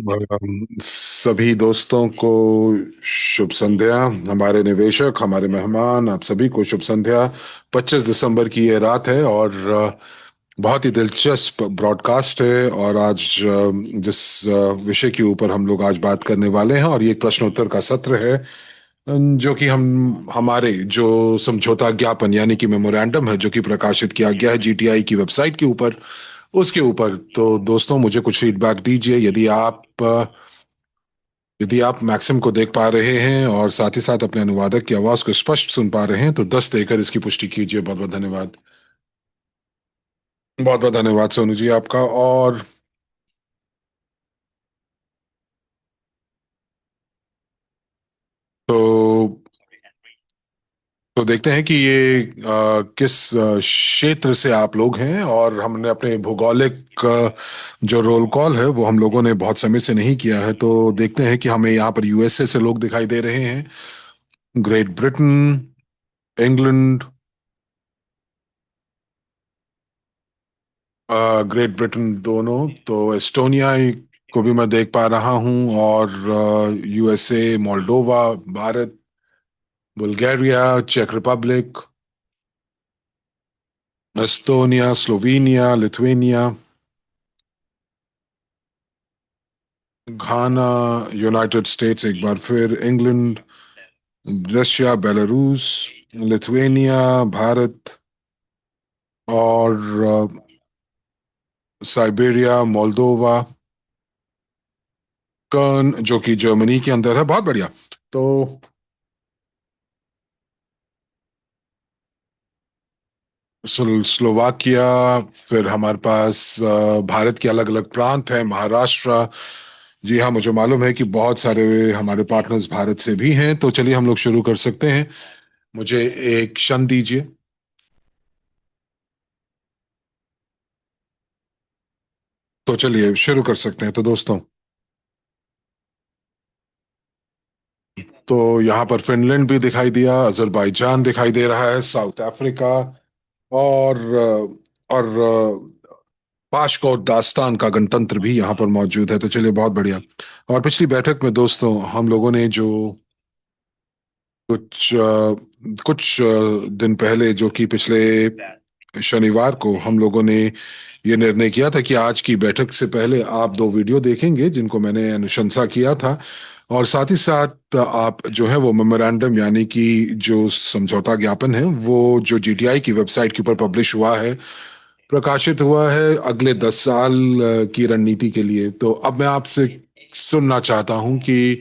सभी दोस्तों को शुभ संध्या। हमारे निवेशक, हमारे मेहमान, आप सभी को शुभ संध्या। 25 दिसंबर की ये रात है और बहुत ही दिलचस्प ब्रॉडकास्ट है। और आज जिस विषय के ऊपर हम लोग आज बात करने वाले हैं, और ये एक प्रश्न उत्तर का सत्र है, जो कि हम हमारे जो समझौता ज्ञापन यानी कि मेमोरेंडम है, जो कि प्रकाशित किया गया है जीटीआई की वेबसाइट के ऊपर, उसके ऊपर। तो दोस्तों, मुझे कुछ फीडबैक दीजिए। यदि आप मैक्सिम को देख पा रहे हैं और साथ ही साथ अपने अनुवादक की आवाज को स्पष्ट सुन पा रहे हैं, तो 10 देकर इसकी पुष्टि कीजिए। बहुत बहुत धन्यवाद। बहुत बहुत धन्यवाद सोनू जी आपका। और तो तो देखते हैं कि ये किस क्षेत्र से आप लोग हैं। और हमने अपने भौगोलिक जो रोल कॉल है वो हम लोगों ने बहुत समय से नहीं किया है। तो देखते हैं कि हमें यहाँ पर यूएसए से लोग दिखाई दे रहे हैं, great Britain, England, great Britain दोनों। तो एस्टोनिया को भी मैं देख पा रहा हूँ, और यूएसए, मोल्डोवा, भारत, बुल्गारिया, चेक Republic, Estonia, Slovenia, Lithuania, Ghana, United States एक बार फिर, England, Russia, Belarus, Lithuania, Bharat, और साइबेरिया, मोल्दोवा, कर्न जो कि जर्मनी के अंदर है। बहुत बढ़िया। तो स्लोवाकिया, फिर हमारे पास भारत के अलग अलग प्रांत हैं, महाराष्ट्र। जी हाँ, मुझे मालूम है कि बहुत सारे हमारे पार्टनर्स भारत से भी हैं। तो चलिए हम लोग शुरू कर सकते हैं। मुझे एक क्षण दीजिए। तो चलिए शुरू कर सकते हैं। तो दोस्तों, तो यहाँ पर फिनलैंड भी दिखाई दिया, अजरबैजान दिखाई दे रहा है, साउथ अफ्रीका, और पाशको और दास्तान का गणतंत्र भी यहाँ पर मौजूद है। तो चलिए, बहुत बढ़िया। और पिछली बैठक में दोस्तों, हम लोगों ने जो कुछ दिन पहले, जो कि पिछले शनिवार को, हम लोगों ने ये निर्णय किया था कि आज की बैठक से पहले आप दो वीडियो देखेंगे जिनको मैंने अनुशंसा किया था। और साथ ही साथ आप जो है वो मेमोरेंडम यानी कि जो समझौता ज्ञापन है, वो जो जीटीआई की वेबसाइट के ऊपर पब्लिश हुआ है, प्रकाशित हुआ है अगले 10 साल की रणनीति के लिए। तो अब मैं आपसे सुनना चाहता हूं कि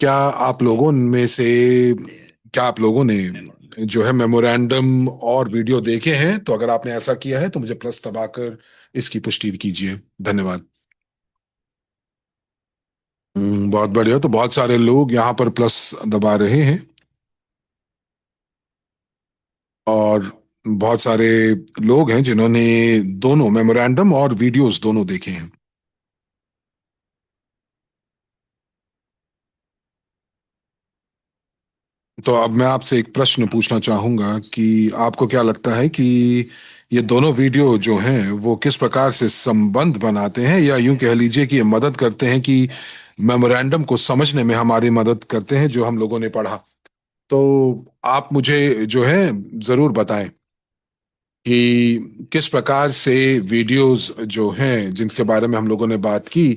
क्या आप लोगों में से क्या आप लोगों ने जो है मेमोरेंडम और वीडियो देखे हैं? तो अगर आपने ऐसा किया है तो मुझे प्लस दबाकर इसकी पुष्टि कीजिए। धन्यवाद। बहुत बढ़िया। तो बहुत सारे लोग यहाँ पर प्लस दबा रहे हैं, और बहुत सारे लोग हैं जिन्होंने दोनों मेमोरेंडम और वीडियोस दोनों देखे हैं। तो अब मैं आपसे एक प्रश्न पूछना चाहूंगा कि आपको क्या लगता है कि ये दोनों वीडियो जो हैं वो किस प्रकार से संबंध बनाते हैं, या यूं कह लीजिए कि ये मदद करते हैं कि मेमोरेंडम को समझने में हमारी मदद करते हैं जो हम लोगों ने पढ़ा? तो आप मुझे जो है जरूर बताएं कि किस प्रकार से वीडियोस जो हैं जिनके बारे में हम लोगों ने बात की,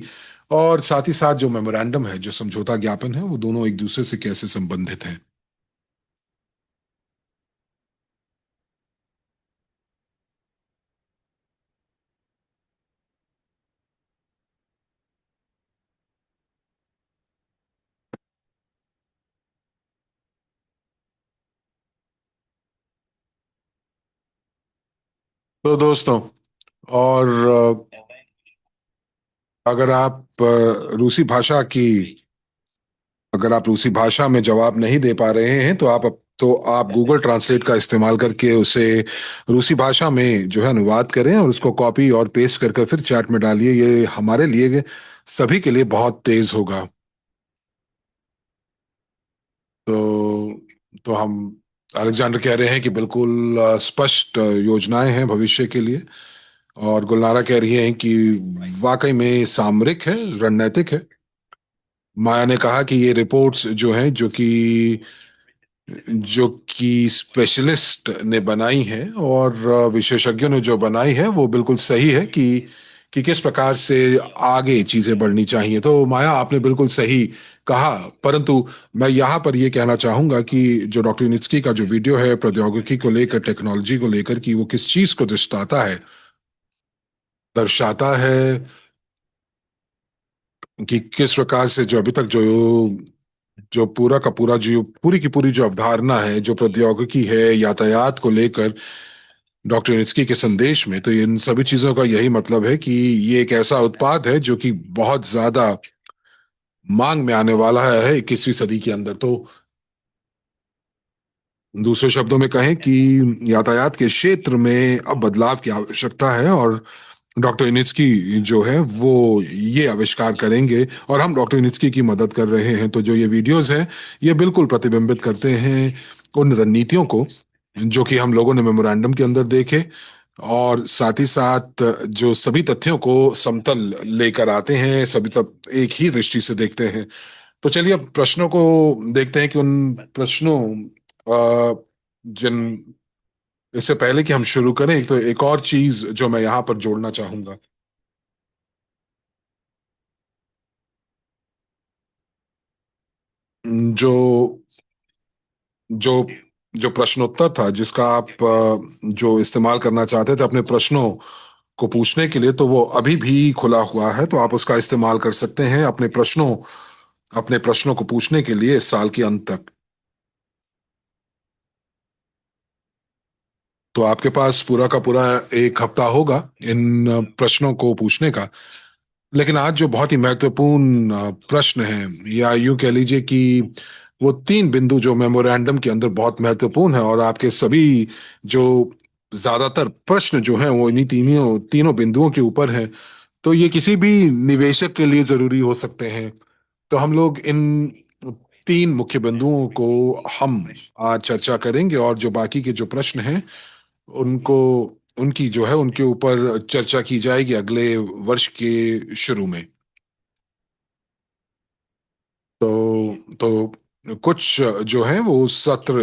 और साथ ही साथ जो मेमोरेंडम है, जो समझौता ज्ञापन है, वो दोनों एक दूसरे से कैसे संबंधित हैं। तो दोस्तों, और अगर आप रूसी भाषा की अगर आप रूसी भाषा में जवाब नहीं दे पा रहे हैं, तो आप गूगल ट्रांसलेट का इस्तेमाल करके उसे रूसी भाषा में जो है अनुवाद करें, और उसको कॉपी और पेस्ट कर फिर चैट में डालिए। ये हमारे लिए, सभी के लिए बहुत तेज होगा। तो हम अलेक्जेंडर कह रहे हैं कि बिल्कुल स्पष्ट योजनाएं हैं भविष्य के लिए। और गुलनारा कह रही हैं कि वाकई में सामरिक है, रणनैतिक है। माया ने कहा कि ये रिपोर्ट्स जो हैं, जो कि स्पेशलिस्ट ने बनाई है और विशेषज्ञों ने जो बनाई है वो बिल्कुल सही है कि किस प्रकार से आगे चीजें बढ़नी चाहिए। तो माया, आपने बिल्कुल सही कहा। परंतु मैं यहाँ पर ये कहना चाहूंगा कि जो डॉक्टर यूनिस्की का जो वीडियो है प्रौद्योगिकी को लेकर, टेक्नोलॉजी को लेकर, कि वो किस चीज को दर्शाता है कि किस प्रकार से जो अभी तक जो जो पूरा का पूरा जो पूरी की पूरी जो अवधारणा है, जो प्रौद्योगिकी है यातायात को लेकर डॉक्टर नित्स्की के संदेश में, तो इन सभी चीजों का यही मतलब है कि ये एक ऐसा उत्पाद है जो कि बहुत ज्यादा मांग में आने वाला है 21वीं सदी के अंदर। तो दूसरे शब्दों में कहें कि यातायात के क्षेत्र में अब बदलाव की आवश्यकता है, और डॉक्टर इनित्स्की जो है वो ये आविष्कार करेंगे और हम डॉक्टर इनित्स्की की मदद कर रहे हैं। तो जो ये वीडियोस हैं, ये बिल्कुल प्रतिबिंबित करते हैं उन रणनीतियों को जो कि हम लोगों ने मेमोरेंडम के अंदर देखे, और साथ ही साथ जो सभी तथ्यों को समतल लेकर आते हैं, सभी तब एक ही दृष्टि से देखते हैं। तो चलिए अब प्रश्नों को देखते हैं कि उन प्रश्नों जिन इससे पहले कि हम शुरू करें, तो एक और चीज जो मैं यहाँ पर जोड़ना चाहूंगा, जो जो जो प्रश्नोत्तर था जिसका आप जो इस्तेमाल करना चाहते थे अपने प्रश्नों को पूछने के लिए, तो वो अभी भी खुला हुआ है। तो आप उसका इस्तेमाल कर सकते हैं अपने प्रश्नों को पूछने के लिए इस साल के अंत तक। तो आपके पास पूरा का पूरा एक हफ्ता होगा इन प्रश्नों को पूछने का। लेकिन आज जो बहुत ही महत्वपूर्ण प्रश्न है, या यूं कह लीजिए कि वो तीन बिंदु जो मेमोरेंडम के अंदर बहुत महत्वपूर्ण है, और आपके सभी जो ज्यादातर प्रश्न जो हैं वो इन्हीं तीनों तीनों बिंदुओं के ऊपर हैं। तो ये किसी भी निवेशक के लिए जरूरी हो सकते हैं। तो हम लोग इन तीन मुख्य बिंदुओं को हम आज चर्चा करेंगे, और जो बाकी के जो प्रश्न हैं उनको उनकी जो है उनके ऊपर चर्चा की जाएगी अगले वर्ष के शुरू में। तो कुछ जो है वो सत्र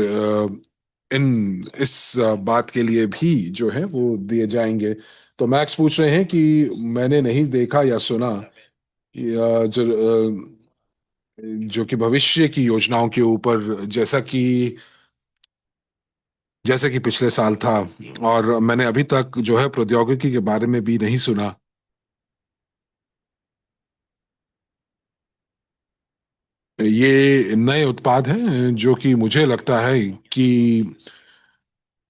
इस बात के लिए भी जो है वो दिए जाएंगे। तो मैक्स पूछ रहे हैं कि मैंने नहीं देखा या सुना, या जो कि भविष्य की योजनाओं के ऊपर, जैसा कि पिछले साल था, और मैंने अभी तक जो है प्रौद्योगिकी के बारे में भी नहीं सुना। ये नए उत्पाद हैं जो कि मुझे लगता है कि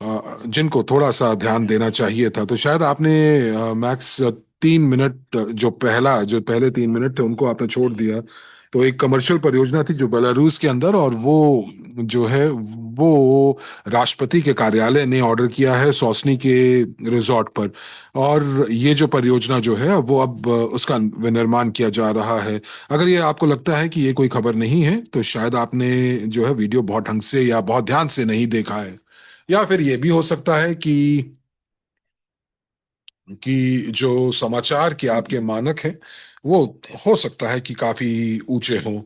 जिनको थोड़ा सा ध्यान देना चाहिए था। तो शायद आपने मैक्स 3 मिनट, जो पहले 3 मिनट थे उनको आपने छोड़ दिया। तो एक कमर्शियल परियोजना थी जो बेलारूस के अंदर, और वो जो है वो राष्ट्रपति के कार्यालय ने ऑर्डर किया है सॉसनी के रिजॉर्ट पर। और ये जो परियोजना जो है वो अब उसका विनिर्माण किया जा रहा है। अगर ये आपको लगता है कि ये कोई खबर नहीं है, तो शायद आपने जो है वीडियो बहुत ढंग से या बहुत ध्यान से नहीं देखा है, या फिर ये भी हो सकता है कि जो समाचार के आपके मानक हैं वो हो सकता है कि काफी ऊंचे हों।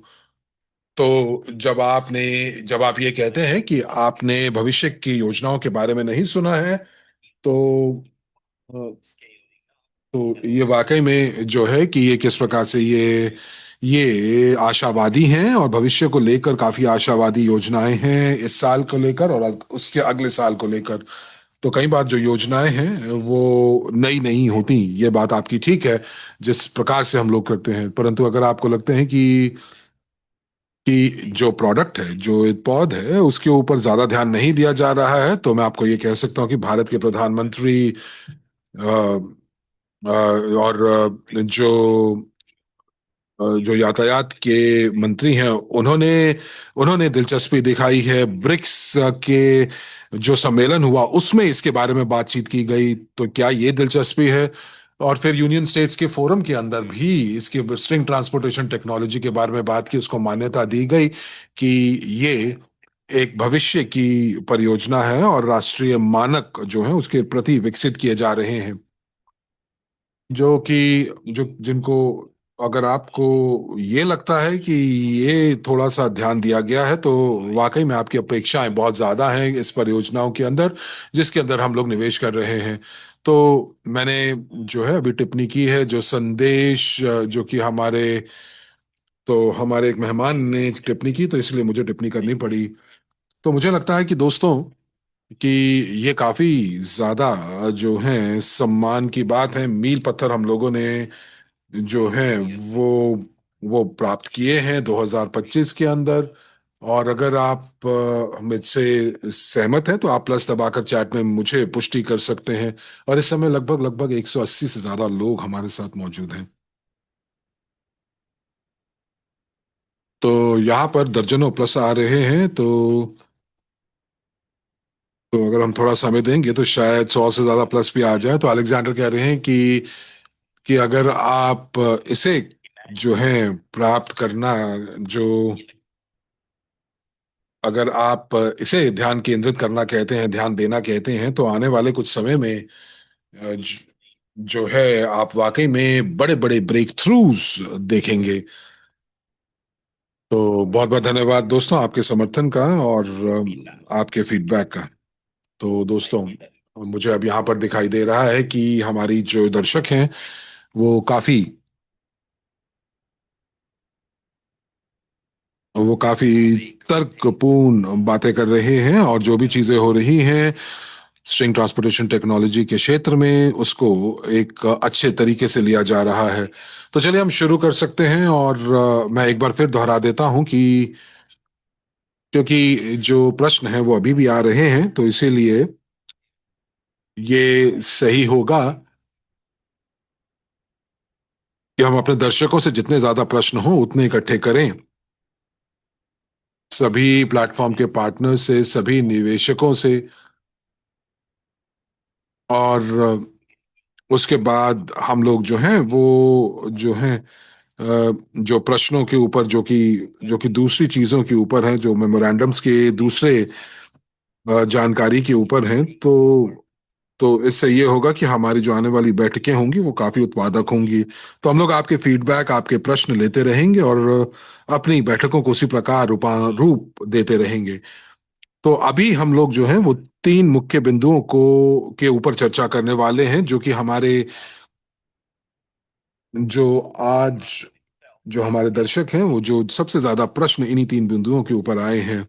तो जब आप ये कहते हैं कि आपने भविष्य की योजनाओं के बारे में नहीं सुना है, तो ये वाकई में जो है कि ये किस प्रकार से ये आशावादी हैं, और भविष्य को लेकर काफी आशावादी योजनाएं हैं इस साल को लेकर और उसके अगले साल को लेकर। तो कई बार जो योजनाएं हैं वो नई नहीं होती, ये बात आपकी ठीक है जिस प्रकार से हम लोग करते हैं। परंतु अगर आपको लगते हैं कि जो प्रोडक्ट है, जो उत्पाद है, उसके ऊपर ज्यादा ध्यान नहीं दिया जा रहा है, तो मैं आपको ये कह सकता हूँ कि भारत के प्रधानमंत्री और जो यातायात के मंत्री हैं, उन्होंने उन्होंने दिलचस्पी दिखाई है। ब्रिक्स के जो सम्मेलन हुआ उसमें इसके बारे में बातचीत की गई, तो क्या ये दिलचस्पी है? और फिर यूनियन स्टेट्स के फोरम के अंदर भी इसके स्ट्रिंग ट्रांसपोर्टेशन टेक्नोलॉजी के बारे में बात की, उसको मान्यता दी गई कि ये एक भविष्य की परियोजना है और राष्ट्रीय मानक जो है उसके प्रति विकसित किए जा रहे हैं। जो कि जो जिनको अगर आपको ये लगता है कि ये थोड़ा सा ध्यान दिया गया है, तो वाकई में आपकी अपेक्षाएं बहुत ज्यादा हैं इस परियोजनाओं के अंदर जिसके अंदर हम लोग निवेश कर रहे हैं। तो मैंने जो है अभी टिप्पणी की है, जो संदेश जो कि हमारे एक मेहमान ने टिप्पणी की, तो इसलिए मुझे टिप्पणी करनी पड़ी। तो मुझे लगता है कि दोस्तों, कि ये काफी ज्यादा जो है सम्मान की बात है। मील पत्थर हम लोगों ने जो है वो वो प्राप्त किए हैं 2025 के अंदर। और अगर आप मुझसे सहमत हैं तो आप प्लस दबाकर चैट में मुझे पुष्टि कर सकते हैं। और इस समय लगभग लगभग 180 से ज्यादा लोग हमारे साथ मौजूद हैं। तो यहाँ पर दर्जनों प्लस आ रहे हैं। तो अगर हम थोड़ा समय देंगे तो शायद 100 से ज्यादा प्लस भी आ जाए। तो अलेक्जेंडर कह रहे हैं कि अगर आप इसे जो है प्राप्त करना, जो अगर आप इसे ध्यान केंद्रित करना कहते हैं, ध्यान देना कहते हैं, तो आने वाले कुछ समय में जो है आप वाकई में बड़े बड़े ब्रेक थ्रूज देखेंगे। तो बहुत बहुत धन्यवाद दोस्तों आपके समर्थन का और आपके फीडबैक का। तो दोस्तों, मुझे अब यहाँ पर दिखाई दे रहा है कि हमारी जो दर्शक हैं वो काफी तर्कपूर्ण बातें कर रहे हैं, और जो भी चीजें हो रही हैं स्ट्रिंग ट्रांसपोर्टेशन टेक्नोलॉजी के क्षेत्र में, उसको एक अच्छे तरीके से लिया जा रहा है। तो चलिए हम शुरू कर सकते हैं। और मैं एक बार फिर दोहरा देता हूं कि क्योंकि जो प्रश्न है वो अभी भी आ रहे हैं, तो इसीलिए ये सही होगा कि हम अपने दर्शकों से जितने ज्यादा प्रश्न हो उतने इकट्ठे करें। सभी प्लेटफॉर्म के पार्टनर से, सभी निवेशकों से। और उसके बाद हम लोग जो हैं वो जो हैं जो प्रश्नों के ऊपर, जो कि दूसरी चीजों के ऊपर हैं, जो मेमोरेंडम्स के दूसरे जानकारी के ऊपर हैं। तो इससे ये होगा कि हमारी जो आने वाली बैठकें होंगी वो काफी उत्पादक होंगी। तो हम लोग आपके फीडबैक, आपके प्रश्न लेते रहेंगे और अपनी बैठकों को उसी प्रकार रूप देते रहेंगे। तो अभी हम लोग जो हैं वो तीन मुख्य बिंदुओं को के ऊपर चर्चा करने वाले हैं, जो कि जो आज जो हमारे दर्शक हैं, वो जो सबसे ज्यादा प्रश्न इन्हीं तीन बिंदुओं के ऊपर आए हैं।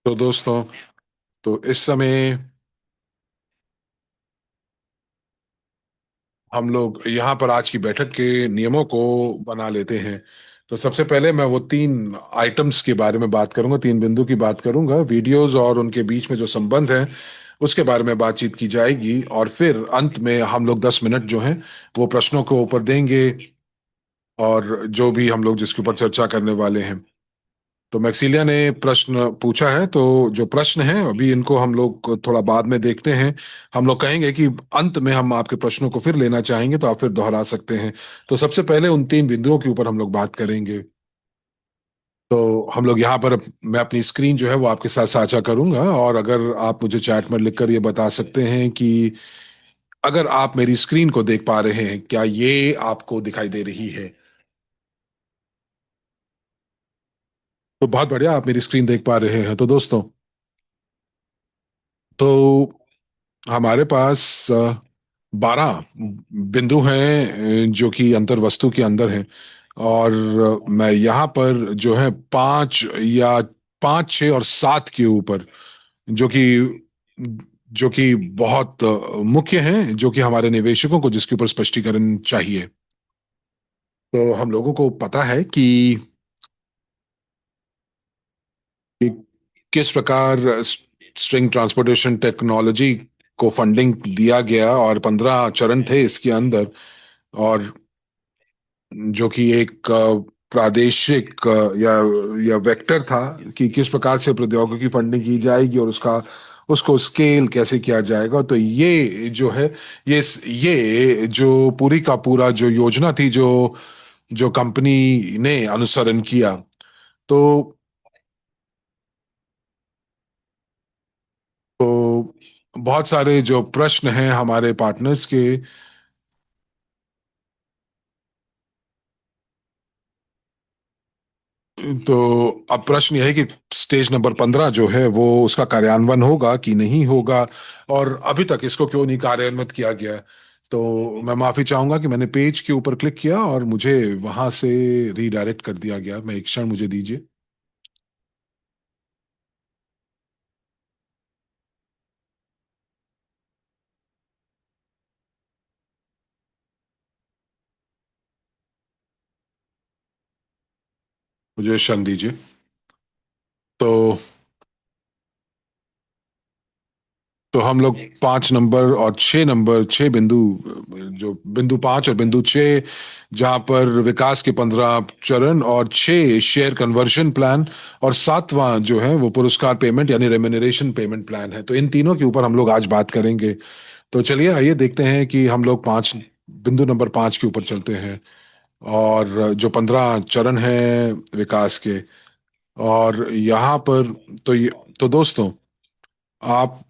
तो दोस्तों, तो इस समय हम लोग यहाँ पर आज की बैठक के नियमों को बना लेते हैं। तो सबसे पहले मैं वो तीन आइटम्स के बारे में बात करूंगा, तीन बिंदु की बात करूंगा, वीडियोस और उनके बीच में जो संबंध है उसके बारे में बातचीत की जाएगी। और फिर अंत में हम लोग 10 मिनट जो हैं वो प्रश्नों के ऊपर देंगे, और जो भी हम लोग जिसके ऊपर चर्चा करने वाले हैं। तो मैक्सिलिया ने प्रश्न पूछा है, तो जो प्रश्न है अभी इनको हम लोग थोड़ा बाद में देखते हैं। हम लोग कहेंगे कि अंत में हम आपके प्रश्नों को फिर लेना चाहेंगे, तो आप फिर दोहरा सकते हैं। तो सबसे पहले उन तीन बिंदुओं के ऊपर हम लोग बात करेंगे। तो हम लोग यहाँ पर मैं अपनी स्क्रीन जो है वो आपके साथ साझा करूंगा, और अगर आप मुझे चैट में लिखकर ये बता सकते हैं कि अगर आप मेरी स्क्रीन को देख पा रहे हैं, क्या ये आपको दिखाई दे रही है? तो बहुत बढ़िया, आप मेरी स्क्रीन देख पा रहे हैं। तो दोस्तों, तो हमारे पास 12 बिंदु हैं जो कि अंतर वस्तु के अंदर हैं। और मैं यहाँ पर जो है पाँच, छः और सात के ऊपर, जो कि जो कि बहुत मुख्य हैं, जो कि हमारे निवेशकों को जिसके ऊपर स्पष्टीकरण चाहिए। तो हम लोगों को पता है कि किस प्रकार स्ट्रिंग ट्रांसपोर्टेशन टेक्नोलॉजी को फंडिंग दिया गया, और 15 चरण थे इसके अंदर। और जो कि एक प्रादेशिक या वेक्टर था कि किस प्रकार से प्रौद्योगिकी फंडिंग की जाएगी, और उसको स्केल कैसे किया जाएगा। तो ये जो है, ये जो पूरी का पूरा जो योजना थी, जो जो कंपनी ने अनुसरण किया। तो तो बहुत सारे जो प्रश्न हैं हमारे पार्टनर्स के, तो अब प्रश्न यह है कि स्टेज नंबर 15 जो है वो उसका कार्यान्वयन होगा कि नहीं होगा, और अभी तक इसको क्यों नहीं कार्यान्वित किया गया। तो मैं माफी चाहूंगा कि मैंने पेज के ऊपर क्लिक किया और मुझे वहां से रीडायरेक्ट कर दिया गया। मैं एक क्षण मुझे दीजिए। मुझे क्षण दीजिए। तो हम लोग 5 नंबर और 6 नंबर, 6 बिंदु, जो बिंदु 5 और बिंदु 6, जहां पर विकास के 15 चरण और 6 शेयर कन्वर्जन प्लान, और सातवां जो है वो पुरस्कार पेमेंट यानी रेम्युनरेशन पेमेंट प्लान है। तो इन तीनों के ऊपर हम लोग आज बात करेंगे। तो चलिए आइए देखते हैं कि हम लोग बिंदु नंबर 5 के ऊपर चलते हैं, और जो 15 चरण हैं विकास के। और यहाँ पर, तो ये, तो दोस्तों, आप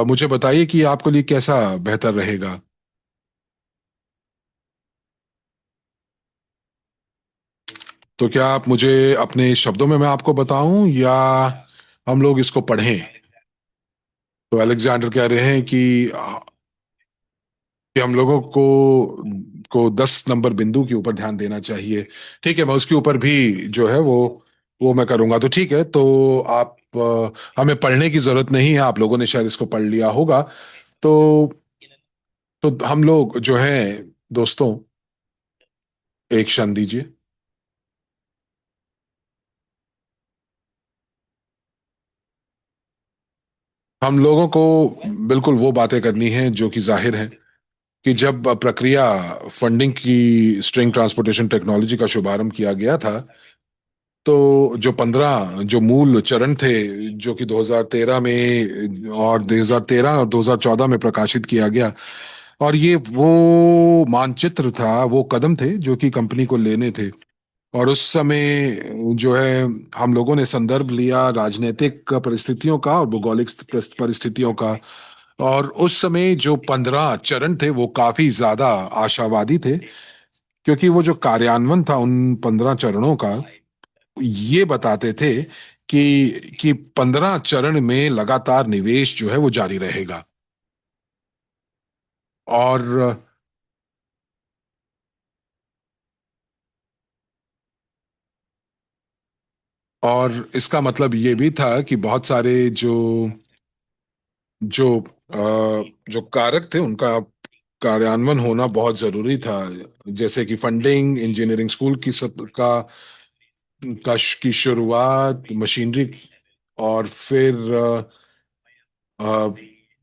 मुझे बताइए कि आपके लिए कैसा बेहतर रहेगा। तो क्या आप मुझे अपने शब्दों में मैं आपको बताऊं, या हम लोग इसको पढ़ें। तो अलेक्जेंडर कह रहे हैं कि हम लोगों को 10 नंबर बिंदु के ऊपर ध्यान देना चाहिए। ठीक है, मैं उसके ऊपर भी जो है वो मैं करूंगा। तो ठीक है, तो आप हमें पढ़ने की जरूरत नहीं है, आप लोगों ने शायद इसको पढ़ लिया होगा। तो हम लोग जो हैं दोस्तों, एक क्षण दीजिए। हम लोगों को बिल्कुल वो बातें करनी है जो कि जाहिर है कि जब प्रक्रिया फंडिंग की स्ट्रिंग ट्रांसपोर्टेशन टेक्नोलॉजी का शुभारंभ किया गया था, तो जो 15 जो मूल चरण थे, जो कि 2013 में और 2013 और 2014 में प्रकाशित किया गया, और ये वो मानचित्र था, वो कदम थे जो कि कंपनी को लेने थे। और उस समय जो है हम लोगों ने संदर्भ लिया राजनीतिक परिस्थितियों का और भौगोलिक परिस्थितियों का। और उस समय जो 15 चरण थे वो काफी ज्यादा आशावादी थे, क्योंकि वो जो कार्यान्वयन था उन 15 चरणों का, ये बताते थे कि 15 चरण में लगातार निवेश जो है वो जारी रहेगा। और इसका मतलब ये भी था कि बहुत सारे जो जो कारक थे उनका कार्यान्वयन होना बहुत जरूरी था। जैसे कि फंडिंग, इंजीनियरिंग स्कूल की शुरुआत, मशीनरी, और फिर अ,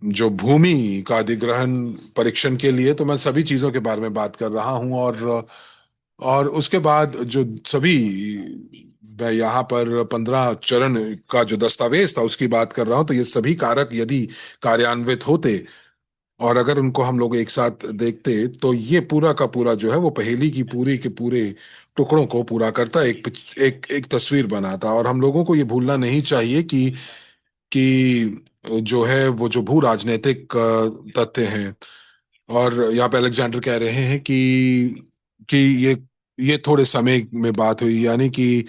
जो भूमि का अधिग्रहण परीक्षण के लिए। तो मैं सभी चीजों के बारे में बात कर रहा हूं, और उसके बाद जो सभी, मैं यहाँ पर 15 चरण का जो दस्तावेज था उसकी बात कर रहा हूं। तो ये सभी कारक यदि कार्यान्वित होते और अगर उनको हम लोग एक साथ देखते, तो ये पूरा का पूरा जो है वो पहेली की पूरी के पूरे टुकड़ों को पूरा करता, एक एक तस्वीर बनाता। और हम लोगों को ये भूलना नहीं चाहिए कि जो है वो जो भू राजनीतिक तथ्य हैं। और यहाँ पे अलेक्जेंडर कह रहे हैं कि ये थोड़े समय में बात हुई, यानी कि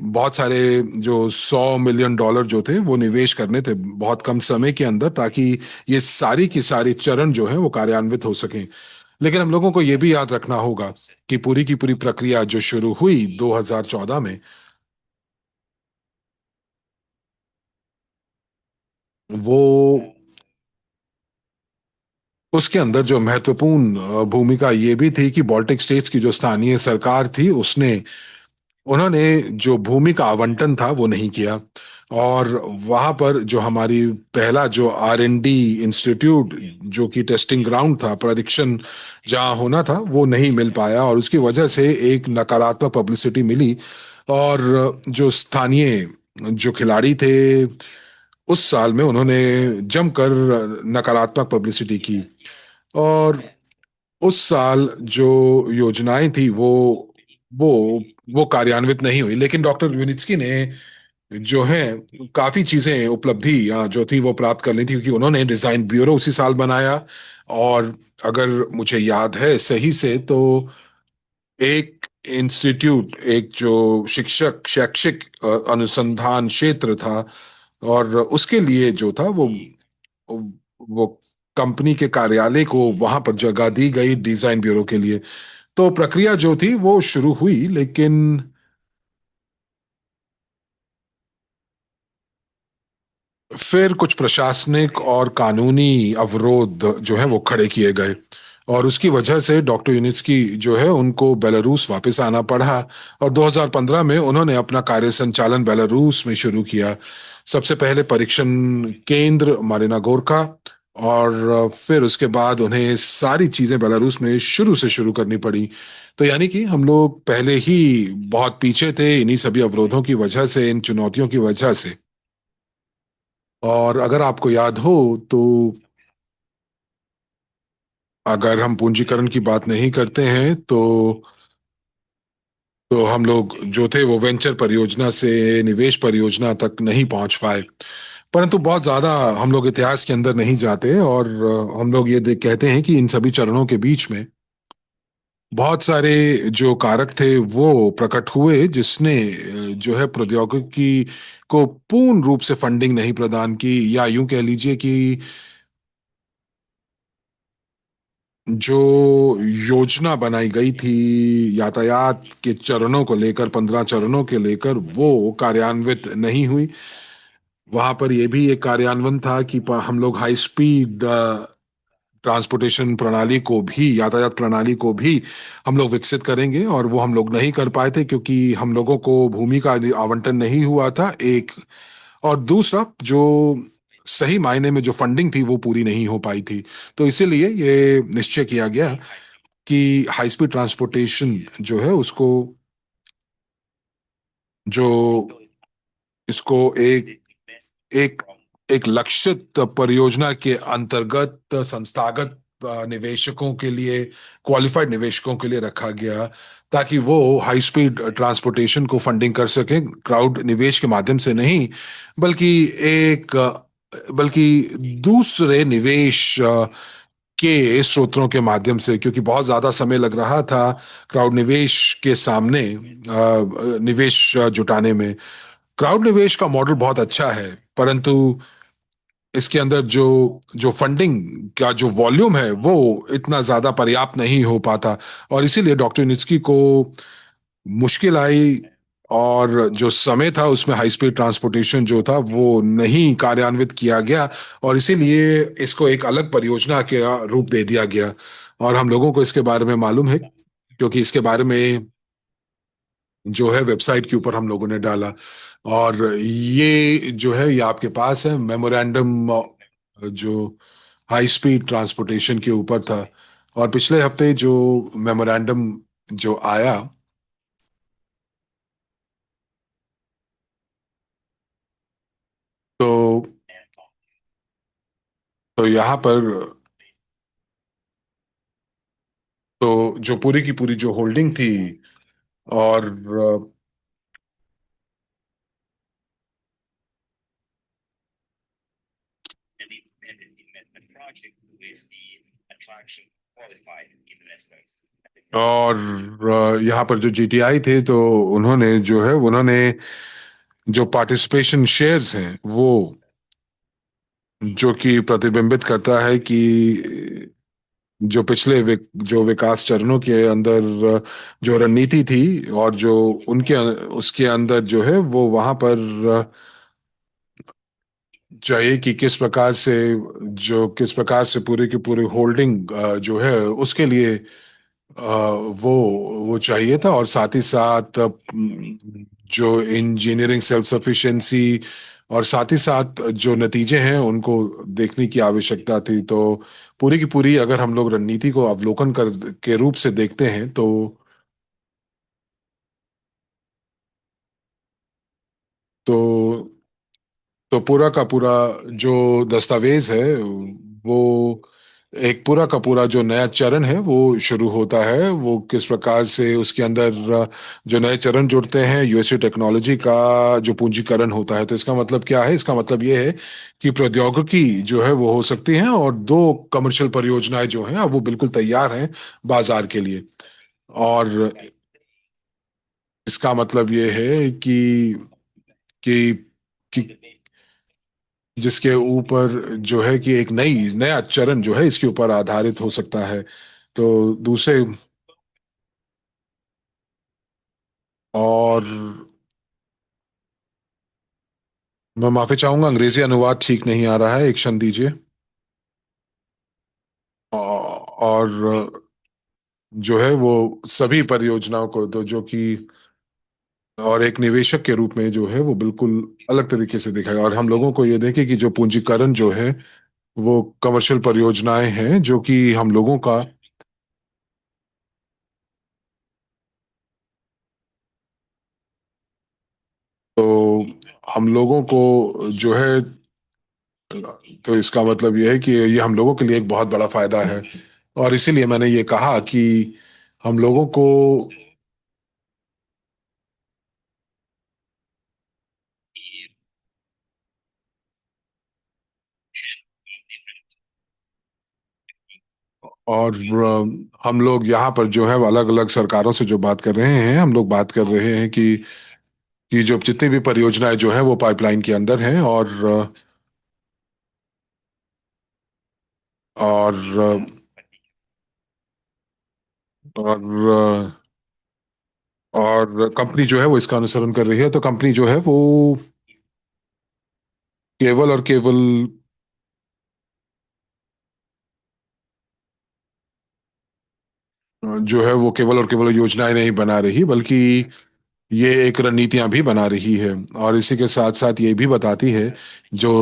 बहुत सारे जो $100 मिलियन जो थे वो निवेश करने थे बहुत कम समय के अंदर, ताकि ये सारी की सारी चरण जो है वो कार्यान्वित हो सकें। लेकिन हम लोगों को ये भी याद रखना होगा कि पूरी की पूरी प्रक्रिया जो शुरू हुई 2014 में, वो उसके अंदर जो महत्वपूर्ण भूमिका ये भी थी कि बाल्टिक स्टेट्स की जो स्थानीय सरकार थी उसने उन्होंने जो भूमि का आवंटन था वो नहीं किया। और वहां पर जो हमारी पहला जो R&D इंस्टीट्यूट, जो कि टेस्टिंग ग्राउंड था, परीक्षण जहां होना था, वो नहीं मिल पाया, और उसकी वजह से एक नकारात्मक पब्लिसिटी मिली। और जो स्थानीय जो खिलाड़ी थे उस साल में, उन्होंने जमकर नकारात्मक पब्लिसिटी की। और उस साल जो योजनाएं थी वो वो कार्यान्वित नहीं हुई। लेकिन डॉक्टर यूनित्स्की ने जो है काफी चीजें उपलब्धि जो थी वो प्राप्त कर ली थी, क्योंकि उन्होंने डिजाइन ब्यूरो उसी साल बनाया। और अगर मुझे याद है सही से तो एक इंस्टीट्यूट, एक जो शिक्षक शैक्षिक अनुसंधान क्षेत्र था, और उसके लिए जो था वो कंपनी के कार्यालय को वहां पर जगह दी गई डिजाइन ब्यूरो के लिए। तो प्रक्रिया जो थी वो शुरू हुई, लेकिन फिर कुछ प्रशासनिक और कानूनी अवरोध जो है वो खड़े किए गए, और उसकी वजह से डॉक्टर यूनिस्की जो है उनको बेलारूस वापस आना पड़ा। और 2015 में उन्होंने अपना कार्य संचालन बेलारूस में शुरू किया। सबसे पहले परीक्षण केंद्र मारिना गोरका, और फिर उसके बाद उन्हें सारी चीजें बेलारूस में शुरू करनी पड़ी। तो यानी कि हम लोग पहले ही बहुत पीछे थे इन्हीं सभी अवरोधों की वजह से, इन चुनौतियों की वजह से। और अगर आपको याद हो तो अगर हम पूंजीकरण की बात नहीं करते हैं तो हम लोग जो थे वो वेंचर परियोजना से निवेश परियोजना तक नहीं पहुंच पाए। परंतु बहुत ज्यादा हम लोग इतिहास के अंदर नहीं जाते, और हम लोग ये देख कहते हैं कि इन सभी चरणों के बीच में बहुत सारे जो कारक थे वो प्रकट हुए, जिसने जो है प्रौद्योगिकी को पूर्ण रूप से फंडिंग नहीं प्रदान की, या यूं कह लीजिए कि जो योजना बनाई गई थी यातायात के चरणों को लेकर, 15 चरणों के लेकर, वो कार्यान्वित नहीं हुई। वहां पर यह भी एक कार्यान्वयन था कि हम लोग हाई स्पीड ट्रांसपोर्टेशन प्रणाली को भी, यातायात प्रणाली को भी हम लोग विकसित करेंगे, और वो हम लोग नहीं कर पाए थे क्योंकि हम लोगों को भूमि का आवंटन नहीं हुआ था, एक। और दूसरा, जो सही मायने में जो फंडिंग थी वो पूरी नहीं हो पाई थी। तो इसीलिए ये निश्चय किया गया कि हाई स्पीड ट्रांसपोर्टेशन जो है उसको, जो इसको एक एक एक लक्षित परियोजना के अंतर्गत संस्थागत निवेशकों के लिए, क्वालिफाइड निवेशकों के लिए रखा गया, ताकि वो हाई स्पीड ट्रांसपोर्टेशन को फंडिंग कर सकें, क्राउड निवेश के माध्यम से नहीं, बल्कि एक बल्कि दूसरे निवेश के स्रोतों के माध्यम से, क्योंकि बहुत ज्यादा समय लग रहा था क्राउड निवेश के सामने निवेश जुटाने में। क्राउड निवेश का मॉडल बहुत अच्छा है, परंतु इसके अंदर जो जो फंडिंग का जो वॉल्यूम है वो इतना ज्यादा पर्याप्त नहीं हो पाता। और इसीलिए डॉक्टर नित्स्की को मुश्किल आई, और जो समय था उसमें हाई स्पीड ट्रांसपोर्टेशन जो था वो नहीं कार्यान्वित किया गया, और इसीलिए इसको एक अलग परियोजना के रूप दे दिया गया। और हम लोगों को इसके बारे में मालूम है, क्योंकि इसके बारे में जो है वेबसाइट के ऊपर हम लोगों ने डाला। और ये जो है ये आपके पास है मेमोरेंडम, जो हाई स्पीड ट्रांसपोर्टेशन के ऊपर था। और पिछले हफ्ते जो मेमोरेंडम जो आया, तो यहाँ पर तो जो पूरी की पूरी जो होल्डिंग थी, और यहाँ पर जो जीटीआई थे, तो उन्होंने जो पार्टिसिपेशन शेयर्स हैं वो, जो कि प्रतिबिंबित करता है कि जो पिछले जो विकास चरणों के अंदर जो रणनीति थी, और जो उनके उसके अंदर जो है वो वहां पर चाहिए कि किस प्रकार से पूरे की पूरी होल्डिंग जो है उसके लिए वो चाहिए था, और साथ ही साथ जो इंजीनियरिंग सेल्फ सफिशिएंसी, और साथ ही साथ जो नतीजे हैं उनको देखने की आवश्यकता थी। तो पूरी की पूरी अगर हम लोग रणनीति को अवलोकन कर के रूप से देखते हैं, तो पूरा का पूरा जो दस्तावेज है वो एक पूरा का पूरा जो नया चरण है वो शुरू होता है। वो किस प्रकार से उसके अंदर जो नए चरण जुड़ते हैं, यूएसए टेक्नोलॉजी का जो पूंजीकरण होता है। तो इसका मतलब क्या है? इसका मतलब ये है कि प्रौद्योगिकी जो है वो हो सकती है, और दो कमर्शियल परियोजनाएं जो हैं अब वो बिल्कुल तैयार हैं बाजार के लिए। और इसका मतलब ये है कि कि जिसके ऊपर जो है कि एक नया चरण जो है इसके ऊपर आधारित हो सकता है। तो दूसरे, और मैं माफी चाहूंगा, अंग्रेजी अनुवाद ठीक नहीं आ रहा है, एक क्षण दीजिए। और जो है वो सभी परियोजनाओं को तो जो कि, और एक निवेशक के रूप में जो है वो बिल्कुल अलग तरीके से दिखाएगा। और हम लोगों को ये देखें कि जो पूंजीकरण जो है वो कमर्शियल परियोजनाएं हैं जो कि हम लोगों का। तो हम लोगों को जो है, तो इसका मतलब ये है कि ये हम लोगों के लिए एक बहुत बड़ा फायदा है। और इसीलिए मैंने ये कहा कि हम लोगों को और हम लोग यहाँ पर जो है अलग अलग सरकारों से जो बात कर रहे हैं, हम लोग बात कर रहे हैं कि जो जितनी भी परियोजनाएं जो हैं वो पाइपलाइन के अंदर हैं। और और और कंपनी जो है वो इसका अनुसरण कर रही है। तो कंपनी जो है वो केवल और केवल जो है वो केवल और केवल योजनाएं नहीं बना रही, बल्कि ये एक रणनीतियां भी बना रही है। और इसी के साथ साथ ये भी बताती है जो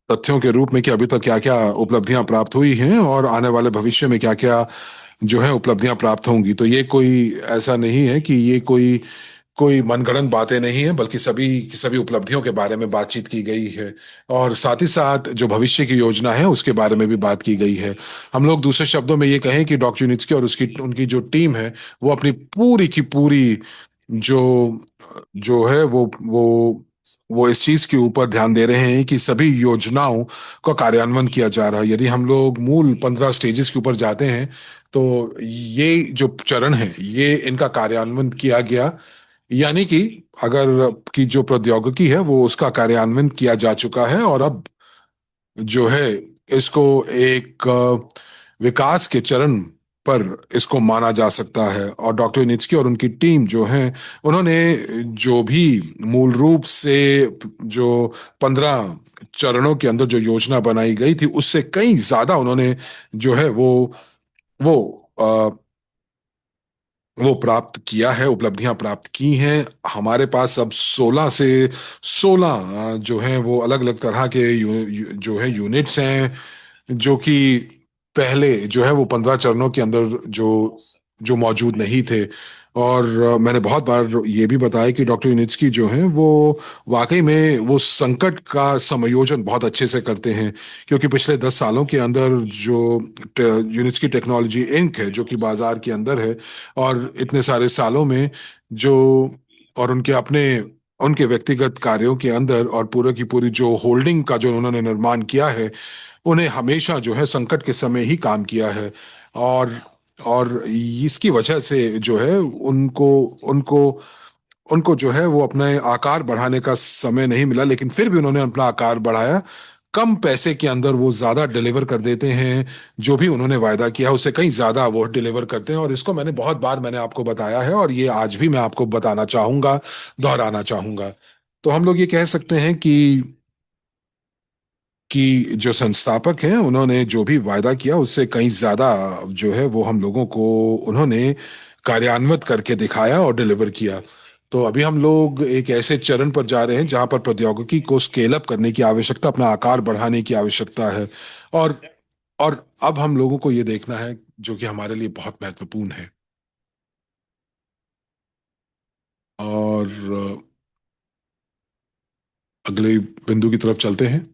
तथ्यों के रूप में कि अभी तक क्या क्या उपलब्धियां प्राप्त हुई हैं और आने वाले भविष्य में क्या क्या जो है उपलब्धियां प्राप्त होंगी। तो ये कोई ऐसा नहीं है कि ये कोई कोई मनगढ़ंत बातें नहीं है, बल्कि सभी की सभी उपलब्धियों के बारे में बातचीत की गई है। और साथ ही साथ जो भविष्य की योजना है उसके बारे में भी बात की गई है। हम लोग दूसरे शब्दों में ये कहें कि डॉक्टर यूनिट्स और उसकी उनकी जो टीम है वो अपनी पूरी की पूरी जो जो है वो इस चीज के ऊपर ध्यान दे रहे हैं कि सभी योजनाओं का कार्यान्वयन किया जा रहा है। यदि हम लोग मूल 15 स्टेजेस के ऊपर जाते हैं, तो ये जो चरण है ये इनका कार्यान्वयन किया गया। यानी कि अगर की जो प्रौद्योगिकी है वो उसका कार्यान्वयन किया जा चुका है, और अब जो है इसको एक विकास के चरण पर इसको माना जा सकता है। और डॉक्टर नित्सकी और उनकी टीम जो है, उन्होंने जो भी मूल रूप से जो 15 चरणों के अंदर जो योजना बनाई गई थी उससे कई ज्यादा उन्होंने जो है वो वो प्राप्त किया है, उपलब्धियां प्राप्त की हैं। हमारे पास अब 16 जो हैं वो अलग अलग तरह के जो है यूनिट्स हैं जो कि पहले जो है वो 15 चरणों के अंदर जो जो मौजूद नहीं थे। और मैंने बहुत बार ये भी बताया कि डॉक्टर यूनिट्सकी जो हैं वो वाकई में वो संकट का समायोजन बहुत अच्छे से करते हैं। क्योंकि पिछले 10 सालों के अंदर जो यूनिट्सकी टेक्नोलॉजी इंक है जो कि बाजार के अंदर है, और इतने सारे सालों में जो और उनके अपने उनके व्यक्तिगत कार्यों के अंदर और पूरे की पूरी जो होल्डिंग का जो उन्होंने निर्माण किया है, उन्हें हमेशा जो है संकट के समय ही काम किया है। और और इसकी वजह से जो है उनको उनको उनको जो है वो अपने आकार बढ़ाने का समय नहीं मिला, लेकिन फिर भी उन्होंने अपना आकार बढ़ाया। कम पैसे के अंदर वो ज्यादा डिलीवर कर देते हैं। जो भी उन्होंने वायदा किया उससे कहीं ज्यादा वो डिलीवर करते हैं। और इसको मैंने बहुत बार मैंने आपको बताया है, और ये आज भी मैं आपको बताना चाहूंगा, दोहराना चाहूंगा। तो हम लोग ये कह सकते हैं कि जो संस्थापक हैं उन्होंने जो भी वायदा किया उससे कहीं ज्यादा जो है वो हम लोगों को उन्होंने कार्यान्वित करके दिखाया और डिलीवर किया। तो अभी हम लोग एक ऐसे चरण पर जा रहे हैं जहां पर प्रौद्योगिकी को स्केल अप करने की आवश्यकता, अपना आकार बढ़ाने की आवश्यकता है। और और अब हम लोगों को ये देखना है जो कि हमारे लिए बहुत महत्वपूर्ण है। और अगले बिंदु की तरफ चलते हैं।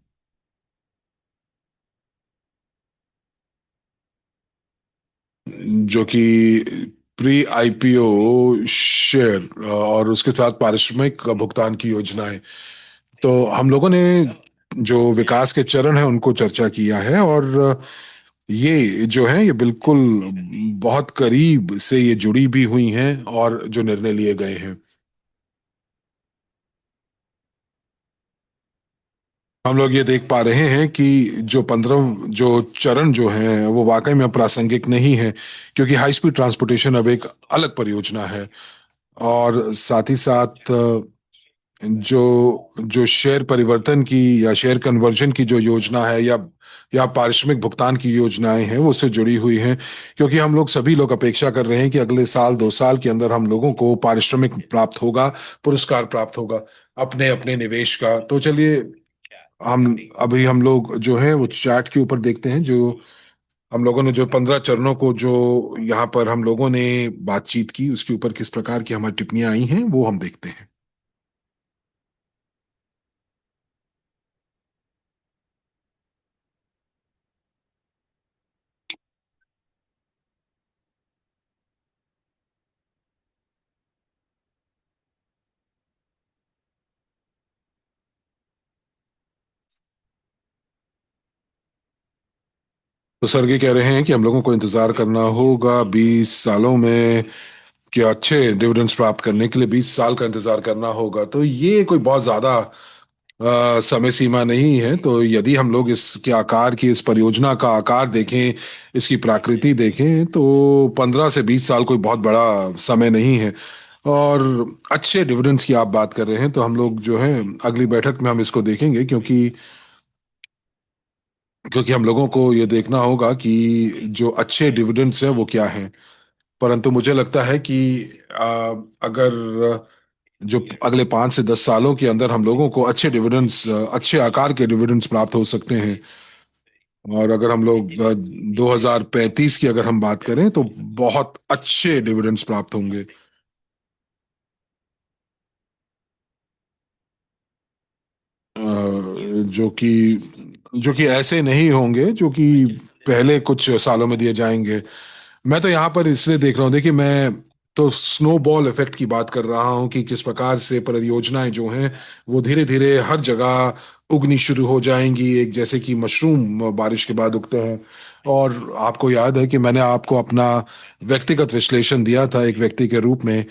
जो कि प्री आईपीओ शेयर और उसके साथ पारिश्रमिक भुगतान की योजनाएं। तो हम लोगों ने जो विकास के चरण हैं उनको चर्चा किया है, और ये जो है ये बिल्कुल बहुत करीब से ये जुड़ी भी हुई हैं, और जो निर्णय लिए गए हैं, हम लोग ये देख पा रहे हैं कि जो 15 जो चरण जो हैं वो वाकई में प्रासंगिक नहीं है, क्योंकि हाई स्पीड ट्रांसपोर्टेशन अब एक अलग परियोजना है। और साथ ही साथ जो शेयर परिवर्तन की या शेयर कन्वर्जन की जो योजना है, या पारिश्रमिक भुगतान की योजनाएं हैं, वो उससे जुड़ी हुई हैं। क्योंकि हम लोग सभी लोग अपेक्षा कर रहे हैं कि अगले साल 2 साल के अंदर हम लोगों को पारिश्रमिक प्राप्त होगा, पुरस्कार प्राप्त होगा अपने अपने निवेश का। तो चलिए, हम लोग जो है वो चैट के ऊपर देखते हैं, जो हम लोगों ने जो 15 चरणों को जो यहाँ पर हम लोगों ने बातचीत की, उसके ऊपर किस प्रकार की हमारी टिप्पणियां आई हैं वो हम देखते हैं। तो सर ये कह रहे हैं कि हम लोगों को इंतजार करना होगा 20 सालों में, कि अच्छे डिविडेंड्स प्राप्त करने के लिए 20 साल का इंतजार करना होगा। तो ये कोई बहुत ज्यादा समय सीमा नहीं है। तो यदि हम लोग इसके आकार की, इस परियोजना का आकार देखें, इसकी प्रकृति देखें, तो 15 से 20 साल कोई बहुत बड़ा समय नहीं है। और अच्छे डिविडेंड्स की आप बात कर रहे हैं, तो हम लोग जो है अगली बैठक में हम इसको देखेंगे, क्योंकि हम लोगों को ये देखना होगा कि जो अच्छे डिविडेंड्स हैं वो क्या हैं। परंतु मुझे लगता है कि अगर जो अगले 5 से 10 सालों के अंदर हम लोगों को अच्छे डिविडेंड्स, अच्छे आकार के डिविडेंड्स प्राप्त हो सकते हैं। और अगर हम लोग 2035 की अगर हम बात करें, तो बहुत अच्छे डिविडेंड्स प्राप्त होंगे। जो कि ऐसे नहीं होंगे जो कि पहले कुछ सालों में दिए जाएंगे। मैं तो यहाँ पर इसलिए देख रहा हूँ, देखिए मैं तो स्नोबॉल इफेक्ट की बात कर रहा हूँ कि किस प्रकार से परियोजनाएं जो हैं वो धीरे धीरे हर जगह उगनी शुरू हो जाएंगी, एक जैसे कि मशरूम बारिश के बाद उगते हैं। और आपको याद है कि मैंने आपको अपना व्यक्तिगत विश्लेषण दिया था, एक व्यक्ति के रूप में,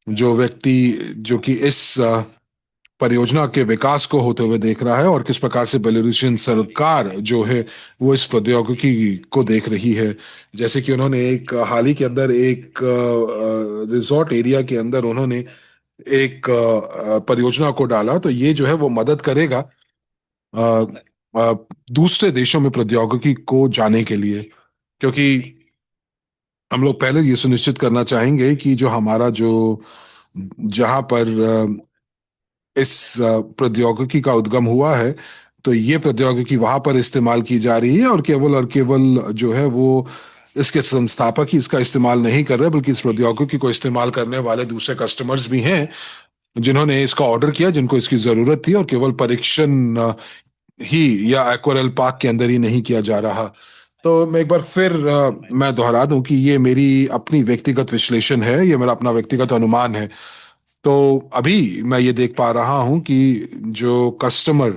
जो व्यक्ति जो कि इस परियोजना के विकास को होते हुए देख रहा है, और किस प्रकार से बेलारूसियन सरकार जो है वो इस प्रौद्योगिकी को देख रही है। जैसे कि उन्होंने एक हाल ही के अंदर एक रिजॉर्ट एरिया के अंदर उन्होंने एक परियोजना को डाला, तो ये जो है वो मदद करेगा अ, दूसरे देशों में प्रौद्योगिकी को जाने के लिए। क्योंकि हम लोग पहले ये सुनिश्चित करना चाहेंगे कि जो हमारा जो जहां पर इस प्रौद्योगिकी का उद्गम हुआ है, तो ये प्रौद्योगिकी वहां पर इस्तेमाल की जा रही है, और केवल जो है वो इसके संस्थापक ही इसका इस्तेमाल नहीं कर रहे, बल्कि इस प्रौद्योगिकी को इस्तेमाल करने वाले दूसरे कस्टमर्स भी हैं, जिन्होंने इसका ऑर्डर किया, जिनको इसकी जरूरत थी, और केवल परीक्षण ही या एक्वारेल पार्क के अंदर ही नहीं किया जा रहा। तो मैं एक बार फिर मैं दोहरा दूं कि ये मेरी अपनी व्यक्तिगत विश्लेषण है, ये मेरा अपना व्यक्तिगत अनुमान है। तो अभी मैं ये देख पा रहा हूं कि जो कस्टमर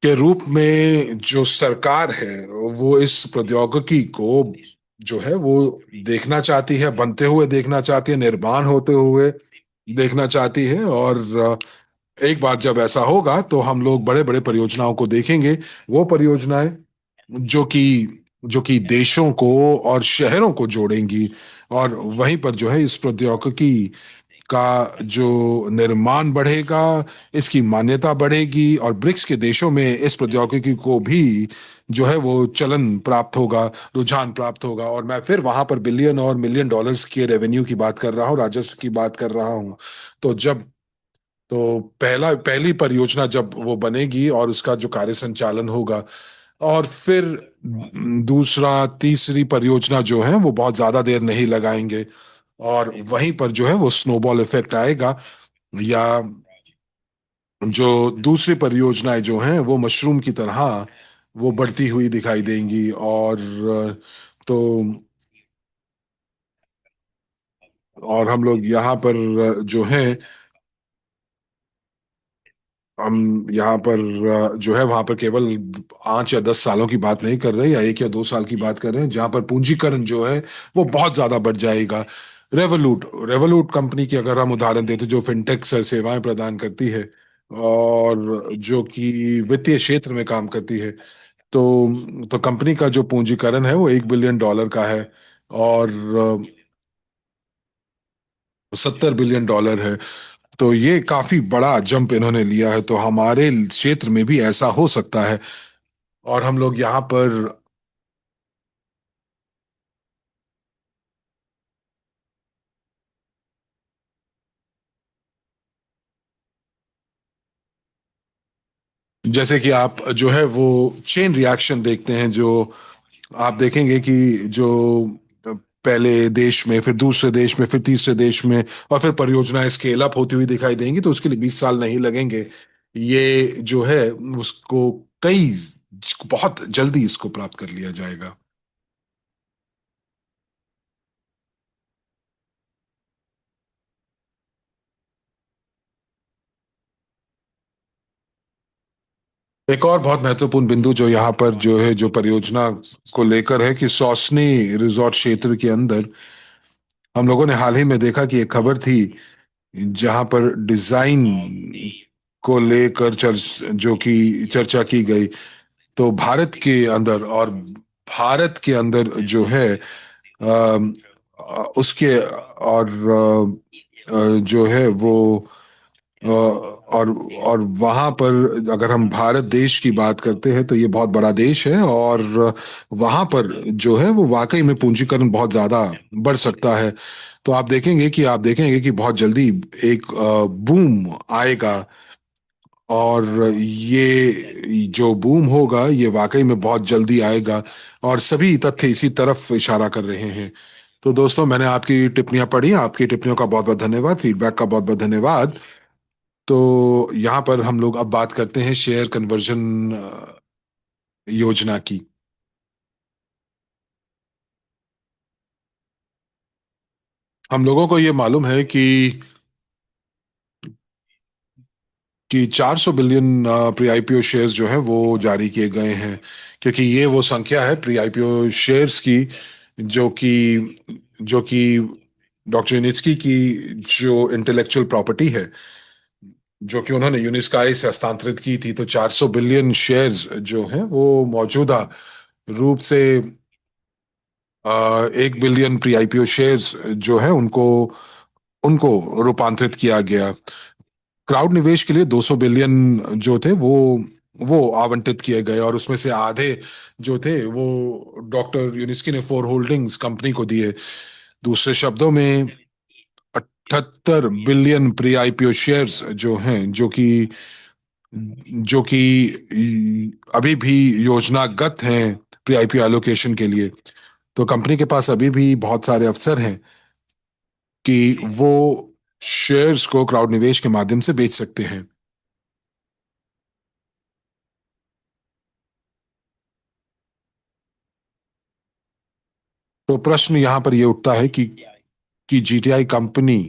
के रूप में जो सरकार है, वो इस प्रौद्योगिकी को जो है वो देखना चाहती है, बनते हुए देखना चाहती है, निर्माण होते हुए देखना चाहती है। और एक बार जब ऐसा होगा तो हम लोग बड़े बड़े परियोजनाओं को देखेंगे, वो परियोजनाएं जो कि देशों को और शहरों को जोड़ेंगी। और वहीं पर जो है इस प्रौद्योगिकी का जो निर्माण बढ़ेगा, इसकी मान्यता बढ़ेगी, और ब्रिक्स के देशों में इस प्रौद्योगिकी को भी जो है वो चलन प्राप्त होगा, रुझान प्राप्त होगा। और मैं फिर वहां पर बिलियन और मिलियन डॉलर्स के रेवेन्यू की बात कर रहा हूँ, राजस्व की बात कर रहा हूँ। तो जब तो पहली परियोजना जब वो बनेगी और उसका जो कार्य संचालन होगा, और फिर दूसरा तीसरी परियोजना जो है वो बहुत ज्यादा देर नहीं लगाएंगे, और वहीं पर जो है वो स्नोबॉल इफेक्ट आएगा, या जो दूसरी परियोजनाएं जो हैं वो मशरूम की तरह वो बढ़ती हुई दिखाई देंगी। और तो और हम लोग यहाँ पर जो है, हम यहाँ पर जो है वहां पर केवल 5 या 10 सालों की बात नहीं कर रहे, या 1 या 2 साल की बात कर रहे हैं, जहाँ पर पूंजीकरण जो है वो बहुत ज्यादा बढ़ जाएगा। रेवोलूट रेवोलूट कंपनी की अगर हम उदाहरण देते, जो फिनटेक सेवाएं प्रदान करती है और जो कि वित्तीय क्षेत्र में काम करती है, तो कंपनी का जो पूंजीकरण है वो $1 बिलियन का है। और 70 बिलियन डॉलर है। तो ये काफी बड़ा जंप इन्होंने लिया है, तो हमारे क्षेत्र में भी ऐसा हो सकता है। और हम लोग यहाँ पर, जैसे कि आप जो है वो चेन रिएक्शन देखते हैं, जो आप देखेंगे कि जो पहले देश में, फिर दूसरे देश में, फिर तीसरे देश में, और फिर परियोजनाएं स्केल अप होती हुई दिखाई देंगी, तो उसके लिए 20 साल नहीं लगेंगे। ये जो है उसको कई बहुत जल्दी इसको प्राप्त कर लिया जाएगा। एक और बहुत महत्वपूर्ण बिंदु जो यहाँ पर जो है, जो परियोजना को लेकर है, कि सौसनी रिजॉर्ट क्षेत्र के अंदर हम लोगों ने हाल ही में देखा कि एक खबर थी जहाँ पर डिजाइन को लेकर जो कि चर्चा की गई। तो भारत के अंदर, और भारत के अंदर जो है उसके, और जो है वो और वहाँ पर अगर हम भारत देश की बात करते हैं, तो ये बहुत बड़ा देश है, और वहाँ पर जो है वो वाकई में पूंजीकरण बहुत ज्यादा बढ़ सकता है। तो आप देखेंगे कि बहुत जल्दी एक बूम आएगा। और ये जो बूम होगा ये वाकई में बहुत जल्दी आएगा, और सभी तथ्य इसी तरफ इशारा कर रहे हैं। तो दोस्तों, मैंने आपकी टिप्पणियां पढ़ी, आपकी टिप्पणियों का बहुत बहुत धन्यवाद, फीडबैक का बहुत बहुत धन्यवाद। तो यहाँ पर हम लोग अब बात करते हैं शेयर कन्वर्जन योजना की। हम लोगों को ये मालूम है कि 400 बिलियन प्री आईपीओ शेयर्स जो हैं वो जारी किए गए हैं, क्योंकि ये वो संख्या है प्री आईपीओ शेयर्स की, जो कि जो कि डॉक्टर यूनिस्की की जो इंटेलेक्चुअल प्रॉपर्टी है, जो कि उन्होंने यूनिस्काई से हस्तांतरित की थी। तो 400 बिलियन शेयर्स जो हैं वो मौजूदा रूप से 1 बिलियन प्री आईपीओ शेयर्स जो है उनको उनको रूपांतरित किया गया। क्राउड निवेश के लिए 200 बिलियन जो थे वो आवंटित किए गए, और उसमें से आधे जो थे वो डॉक्टर यूनिस्की ने फोर होल्डिंग्स कंपनी को दिए। दूसरे शब्दों में 78 बिलियन प्री आईपीओ शेयर्स जो हैं, जो कि अभी भी योजनागत हैं प्री आईपीओ एलोकेशन के लिए। तो कंपनी के पास अभी भी बहुत सारे अवसर हैं कि वो शेयर्स को क्राउड निवेश के माध्यम से बेच सकते हैं। तो प्रश्न यहाँ पर ये उठता है कि जीटीआई कंपनी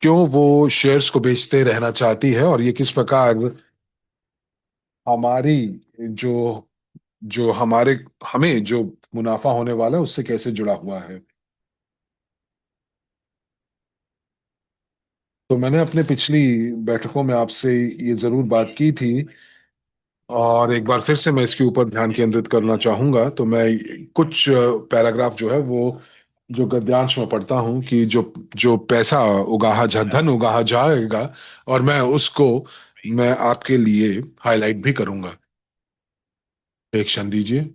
क्यों वो शेयर्स को बेचते रहना चाहती है, और ये किस प्रकार हमारी जो जो हमारे हमें जो मुनाफा होने वाला है उससे कैसे जुड़ा हुआ है। तो मैंने अपने पिछली बैठकों में आपसे ये जरूर बात की थी, और एक बार फिर से मैं इसके ऊपर ध्यान केंद्रित करना चाहूंगा। तो मैं कुछ पैराग्राफ जो है वो जो गद्यांश में पढ़ता हूँ, कि जो जो पैसा धन उगाहा जाएगा, और मैं आपके लिए हाईलाइट भी करूंगा। एक क्षण दीजिए।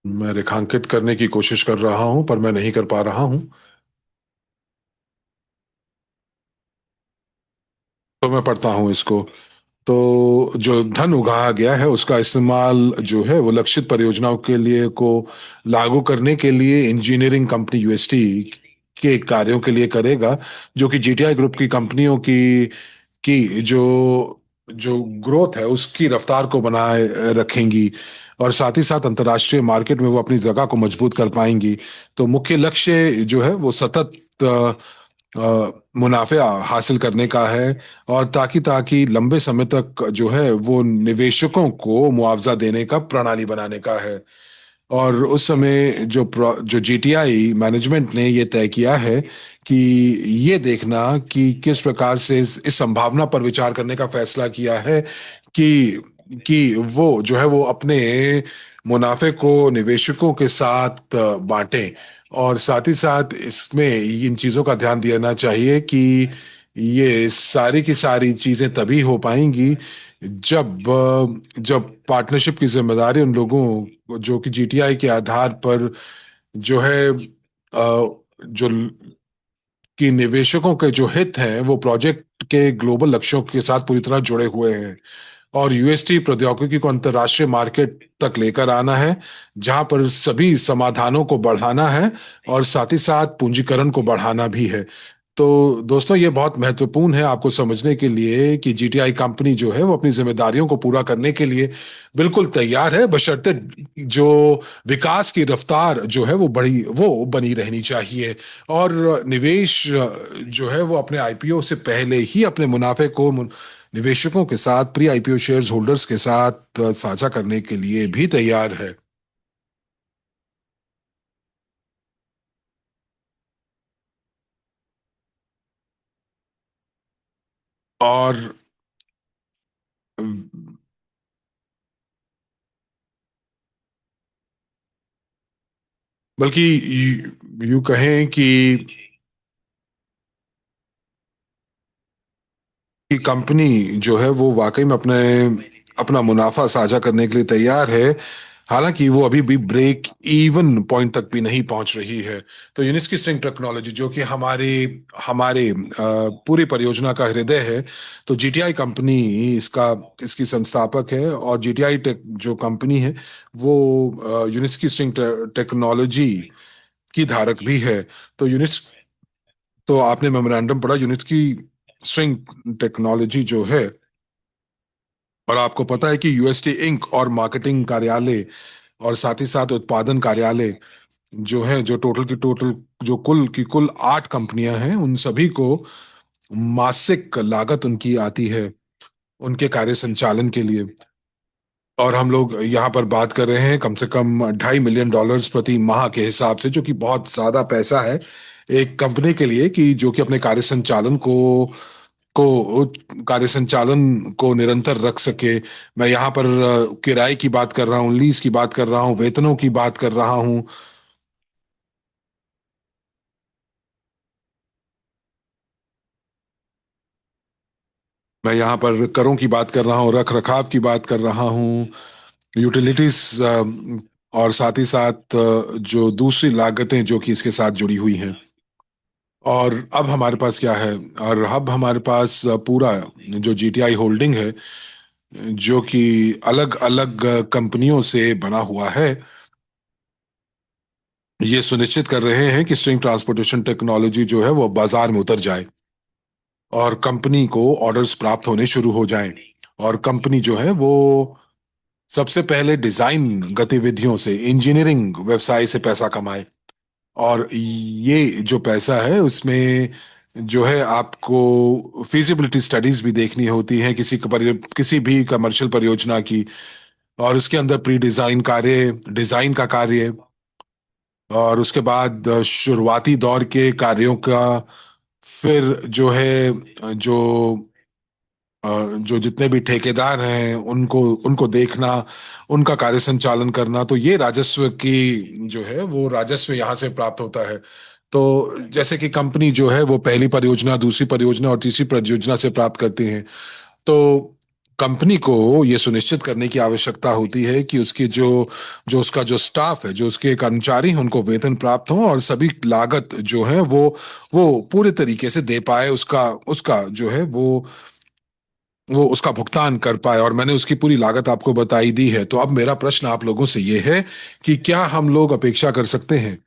मैं रेखांकित करने की कोशिश कर रहा हूं, पर मैं नहीं कर पा रहा हूं। तो मैं पढ़ता हूं इसको। तो जो धन उगाहा गया है उसका इस्तेमाल जो है वो लक्षित परियोजनाओं के लिए को लागू करने के लिए इंजीनियरिंग कंपनी यूएसटी के कार्यों के लिए करेगा, जो कि जीटीआई ग्रुप की कंपनियों की जो जो ग्रोथ है उसकी रफ्तार को बनाए रखेंगी, और साथ ही साथ अंतर्राष्ट्रीय मार्केट में वो अपनी जगह को मजबूत कर पाएंगी। तो मुख्य लक्ष्य जो है वो सतत मुनाफे हासिल करने का है, और ताकि ताकि लंबे समय तक जो है वो निवेशकों को मुआवजा देने का प्रणाली बनाने का है। और उस समय जो जीटीआई मैनेजमेंट ने ये तय किया है कि ये देखना कि किस प्रकार से इस संभावना पर विचार करने का फैसला किया है कि वो जो है वो अपने मुनाफे को निवेशकों के साथ बांटें। और साथ ही साथ इसमें इन चीजों का ध्यान देना चाहिए कि ये सारी की सारी चीजें तभी हो पाएंगी जब पार्टनरशिप की जिम्मेदारी उन लोगों जो कि जीटीआई के आधार पर जो है जो कि निवेशकों के जो हित हैं वो प्रोजेक्ट के ग्लोबल लक्ष्यों के साथ पूरी तरह जुड़े हुए हैं, और यूएसटी प्रौद्योगिकी को अंतर्राष्ट्रीय मार्केट तक लेकर आना है, जहां पर सभी समाधानों को बढ़ाना है, और साथ ही साथ पूंजीकरण को बढ़ाना भी है। तो दोस्तों, ये बहुत महत्वपूर्ण है आपको समझने के लिए कि जीटीआई कंपनी जो है वो अपनी जिम्मेदारियों को पूरा करने के लिए बिल्कुल तैयार है, बशर्ते जो विकास की रफ्तार जो है वो बनी रहनी चाहिए। और निवेश जो है वो अपने आईपीओ से पहले ही अपने मुनाफे को निवेशकों के साथ, प्री आईपीओ शेयर होल्डर्स के साथ साझा करने के लिए भी तैयार है। और बल्कि यूं कहें कि कंपनी जो है वो वाकई में अपना मुनाफा साझा करने के लिए तैयार है, हालांकि वो अभी भी ब्रेक इवन पॉइंट तक भी नहीं पहुंच रही है। तो यूनिस्की स्ट्रिंग टेक्नोलॉजी जो कि हमारे हमारे पूरी परियोजना का हृदय है, तो जीटीआई कंपनी इसका इसकी संस्थापक है, और जीटीआई टेक जो कंपनी है वो यूनिस्की स्ट्रिंग टेक्नोलॉजी की धारक भी है। तो यूनिस तो आपने मेमोरेंडम पढ़ा, यूनिस्की स्ट्रिंग टेक्नोलॉजी जो है, और आपको पता है कि यूएसटी इंक और मार्केटिंग कार्यालय और साथ ही साथ उत्पादन कार्यालय जो है, जो टोटल की टोटल जो कुल 8 कंपनियां हैं, उन सभी को मासिक लागत उनकी आती है उनके कार्य संचालन के लिए। और हम लोग यहाँ पर बात कर रहे हैं कम से कम $2.5 मिलियन प्रति माह के हिसाब से, जो कि बहुत ज्यादा पैसा है एक कंपनी के लिए, कि जो कि अपने को कार्य संचालन को निरंतर रख सके। मैं यहाँ पर किराए की बात कर रहा हूँ, लीज की बात कर रहा हूँ, वेतनों की बात कर रहा हूँ। मैं यहाँ पर करों की बात कर रहा हूँ, रख रखाव की बात कर रहा हूँ, यूटिलिटीज, और साथ ही साथ जो दूसरी लागतें जो कि इसके साथ जुड़ी हुई हैं। और अब हमारे पास क्या है, और अब हमारे पास पूरा जो जीटीआई होल्डिंग है, जो कि अलग अलग कंपनियों से बना हुआ है, ये सुनिश्चित कर रहे हैं कि स्ट्रिंग ट्रांसपोर्टेशन टेक्नोलॉजी जो है वो बाजार में उतर जाए, और कंपनी को ऑर्डर्स प्राप्त होने शुरू हो जाएं, और कंपनी जो है वो सबसे पहले डिजाइन गतिविधियों से, इंजीनियरिंग व्यवसाय से पैसा कमाए। और ये जो पैसा है उसमें जो है आपको फिजिबिलिटी स्टडीज भी देखनी होती है किसी भी कमर्शियल परियोजना की, और उसके अंदर प्री डिजाइन कार्य, डिजाइन का कार्य, और उसके बाद शुरुआती दौर के कार्यों का, फिर जो है जो जितने भी ठेकेदार हैं उनको उनको देखना, उनका कार्य संचालन करना। तो ये राजस्व की जो है वो राजस्व यहाँ से प्राप्त होता है। तो जैसे कि कंपनी जो है वो पहली परियोजना, दूसरी परियोजना और तीसरी परियोजना से प्राप्त करती हैं, तो कंपनी को ये सुनिश्चित करने की आवश्यकता होती है कि उसकी जो जो उसका जो स्टाफ है, जो उसके कर्मचारी हैं, उनको वेतन प्राप्त हो, और सभी लागत जो है वो पूरे तरीके से दे पाए, उसका उसका जो है वो उसका भुगतान कर पाए। और मैंने उसकी पूरी लागत आपको बताई दी है। तो अब मेरा प्रश्न आप लोगों से ये है कि क्या हम लोग अपेक्षा कर सकते हैं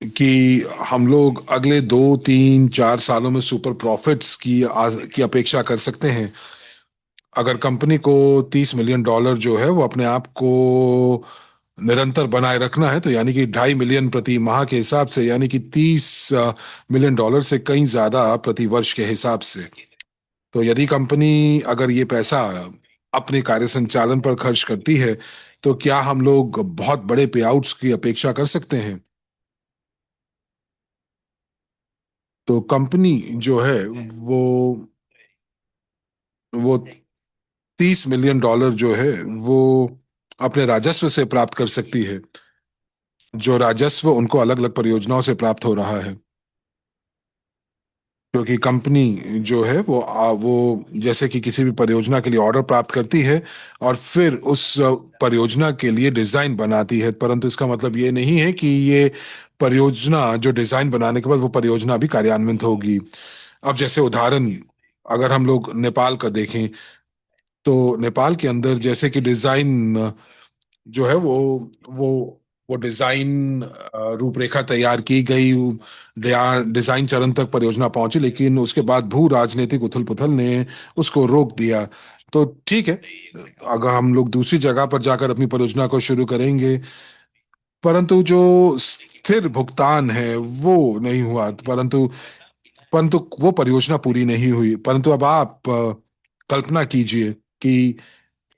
कि हम लोग अगले 2 3 4 सालों में सुपर प्रॉफिट्स की अपेक्षा कर सकते हैं। अगर कंपनी को $30 मिलियन जो है वो अपने आप को निरंतर बनाए रखना है, तो यानी कि 2.5 मिलियन प्रति माह के हिसाब से, यानी कि $30 मिलियन से कहीं ज्यादा प्रति वर्ष के हिसाब से। तो यदि कंपनी अगर ये पैसा अपने कार्य संचालन पर खर्च करती है, तो क्या हम लोग बहुत बड़े पे आउट्स की अपेक्षा कर सकते हैं? तो कंपनी जो है वो वो $30 मिलियन जो है वो अपने राजस्व से प्राप्त कर सकती है। जो राजस्व उनको अलग अलग परियोजनाओं से प्राप्त हो रहा है, क्योंकि कंपनी जो है वो जैसे कि किसी भी परियोजना के लिए ऑर्डर प्राप्त करती है और फिर उस परियोजना के लिए डिजाइन बनाती है, परंतु इसका मतलब ये नहीं है कि ये परियोजना जो डिजाइन बनाने के बाद वो परियोजना भी कार्यान्वित होगी। अब जैसे उदाहरण, अगर हम लोग नेपाल का देखें, तो नेपाल के अंदर जैसे कि डिजाइन जो है वो वो डिजाइन रूपरेखा तैयार की गई, डिजाइन चरण तक परियोजना पहुंची, लेकिन उसके बाद भू राजनीतिक उथल पुथल ने उसको रोक दिया। तो ठीक है, अगर हम लोग दूसरी जगह पर जाकर अपनी परियोजना को शुरू करेंगे, परंतु जो स्थिर भुगतान है वो नहीं हुआ, परंतु परंतु वो परियोजना पूरी नहीं हुई। परंतु अब आप कल्पना कीजिए कि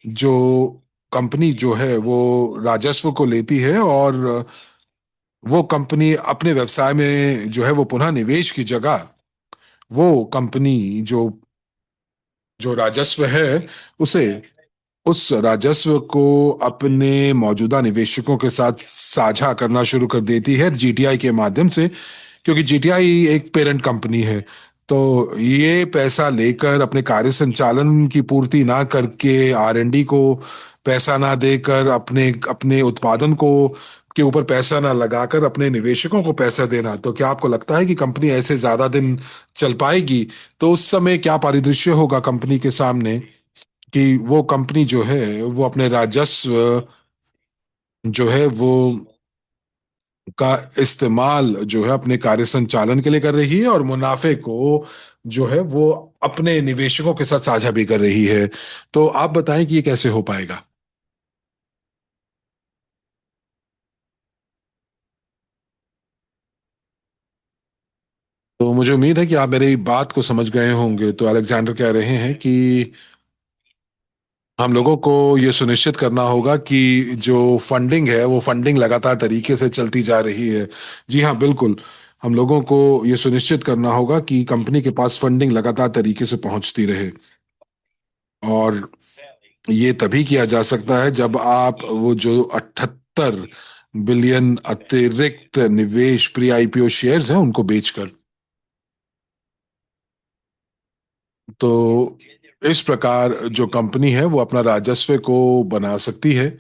जो कंपनी जो है वो राजस्व को लेती है और वो कंपनी अपने व्यवसाय में जो है वो पुनः निवेश की जगह वो कंपनी जो जो राजस्व है उसे उस राजस्व को अपने मौजूदा निवेशकों के साथ साझा करना शुरू कर देती है जीटीआई के माध्यम से, क्योंकि जीटीआई एक पेरेंट कंपनी है। तो ये पैसा लेकर अपने कार्य संचालन की पूर्ति ना करके, आरएनडी को पैसा ना देकर, अपने अपने उत्पादन को के ऊपर पैसा ना लगाकर अपने निवेशकों को पैसा देना, तो क्या आपको लगता है कि कंपनी ऐसे ज्यादा दिन चल पाएगी? तो उस समय क्या परिदृश्य होगा कंपनी के सामने कि वो कंपनी जो है वो अपने राजस्व जो है वो का इस्तेमाल जो है अपने कार्य संचालन के लिए कर रही है और मुनाफे को जो है वो अपने निवेशकों के साथ साझा भी कर रही है। तो आप बताएं कि ये कैसे हो पाएगा? तो मुझे उम्मीद है कि आप मेरी बात को समझ गए होंगे। तो अलेक्जेंडर कह रहे हैं कि हम लोगों को ये सुनिश्चित करना होगा कि जो फंडिंग है वो फंडिंग लगातार तरीके से चलती जा रही है। जी हाँ, बिल्कुल। हम लोगों को ये सुनिश्चित करना होगा कि कंपनी के पास फंडिंग लगातार तरीके से पहुंचती रहे, और ये तभी किया जा सकता है जब आप वो जो 78 बिलियन अतिरिक्त निवेश प्री आईपीओ शेयर्स हैं उनको बेचकर। तो इस प्रकार जो कंपनी है वो अपना राजस्व को बना सकती है,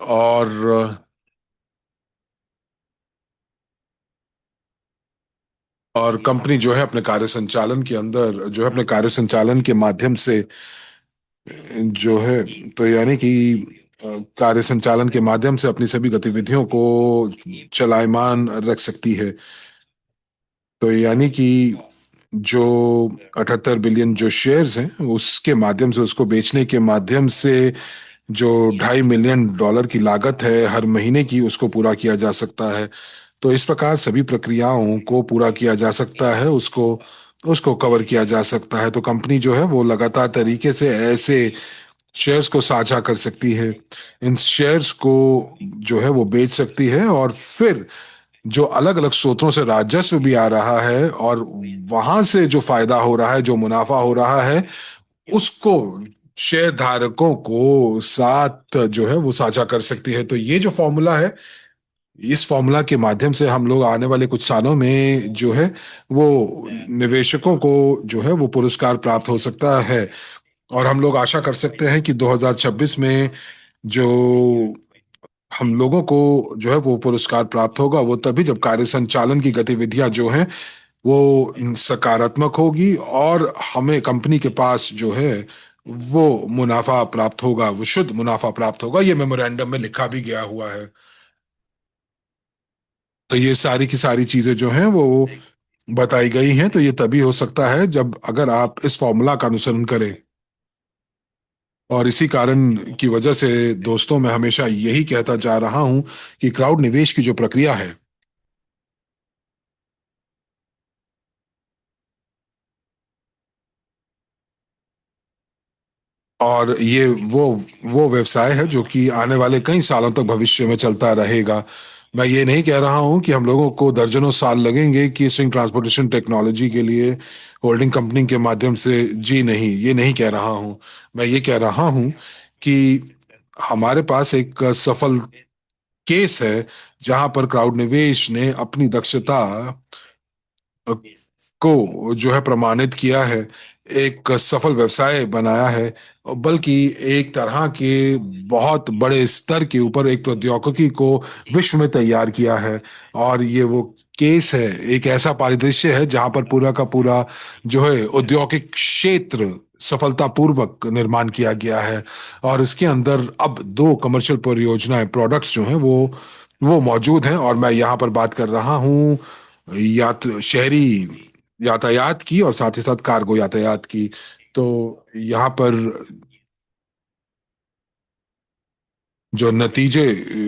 और कंपनी जो है अपने कार्य संचालन के अंदर जो है अपने कार्य संचालन के माध्यम से जो है, तो यानी कि कार्य संचालन के माध्यम से अपनी सभी गतिविधियों को चलायमान रख सकती है। तो यानी कि जो 78 बिलियन जो शेयर्स हैं उसके माध्यम से, उसको बेचने के माध्यम से जो $2.5 मिलियन की लागत है हर महीने की, उसको पूरा किया जा सकता है। तो इस प्रकार सभी प्रक्रियाओं को पूरा किया जा सकता है, उसको उसको कवर किया जा सकता है। तो कंपनी जो है वो लगातार तरीके से ऐसे शेयर्स को साझा कर सकती है, इन शेयर्स को जो है वो बेच सकती है, और फिर जो अलग अलग स्रोतों से राजस्व भी आ रहा है और वहां से जो फायदा हो रहा है, जो मुनाफा हो रहा है, उसको शेयर धारकों को साथ जो है वो साझा कर सकती है। तो ये जो फॉर्मूला है, इस फॉर्मूला के माध्यम से हम लोग आने वाले कुछ सालों में जो है वो निवेशकों को जो है वो पुरस्कार प्राप्त हो सकता है। और हम लोग आशा कर सकते हैं कि 2026 में जो हम लोगों को जो है वो पुरस्कार प्राप्त होगा, वो तभी जब कार्य संचालन की गतिविधियां जो हैं वो सकारात्मक होगी और हमें कंपनी के पास जो है वो मुनाफा प्राप्त होगा, वो शुद्ध मुनाफा प्राप्त होगा, ये मेमोरेंडम में लिखा भी गया हुआ है। तो ये सारी की सारी चीजें जो हैं वो बताई गई हैं। तो ये तभी हो सकता है जब अगर आप इस फॉर्मूला का अनुसरण करें। और इसी कारण की वजह से दोस्तों, मैं हमेशा यही कहता जा रहा हूं कि क्राउड निवेश की जो प्रक्रिया है, और ये वो व्यवसाय है जो कि आने वाले कई सालों तक भविष्य में चलता रहेगा। मैं ये नहीं कह रहा हूं कि हम लोगों को दर्जनों साल लगेंगे कि स्विंग ट्रांसपोर्टेशन टेक्नोलॉजी के लिए होल्डिंग कंपनी के माध्यम से। जी नहीं, ये नहीं कह रहा हूं। मैं ये कह रहा हूं कि हमारे पास एक सफल केस है जहां पर क्राउड निवेश ने अपनी दक्षता को जो है प्रमाणित किया है, एक सफल व्यवसाय बनाया है, बल्कि एक तरह के बहुत बड़े स्तर के ऊपर एक प्रौद्योगिकी को विश्व में तैयार किया है। और ये वो केस है, एक ऐसा परिदृश्य है जहां पर पूरा का पूरा जो है औद्योगिक क्षेत्र सफलतापूर्वक निर्माण किया गया है। और इसके अंदर अब दो कमर्शियल परियोजनाएं, प्रोडक्ट्स जो हैं वो मौजूद हैं। और मैं यहाँ पर बात कर रहा हूँ शहरी यातायात की और साथ ही साथ कार्गो यातायात की। तो यहाँ पर जो नतीजे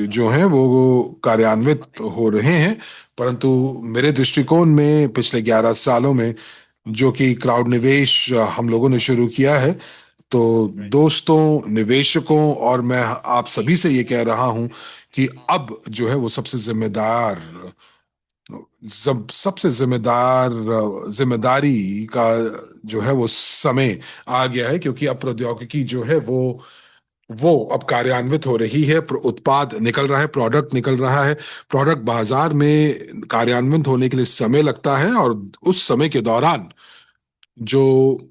जो हैं वो कार्यान्वित हो रहे हैं। परंतु मेरे दृष्टिकोण में पिछले 11 सालों में जो कि क्राउड निवेश हम लोगों ने शुरू किया है, तो दोस्तों, निवेशकों और मैं आप सभी से ये कह रहा हूं कि अब जो है वो सबसे जिम्मेदार, सबसे जिम्मेदार जिम्मेदारी का जो है वो समय आ गया है। क्योंकि अब प्रौद्योगिकी जो है वो अब कार्यान्वित हो रही है, उत्पाद निकल रहा है, प्रोडक्ट निकल रहा है। प्रोडक्ट बाजार में कार्यान्वित होने के लिए समय लगता है, और उस समय के दौरान जो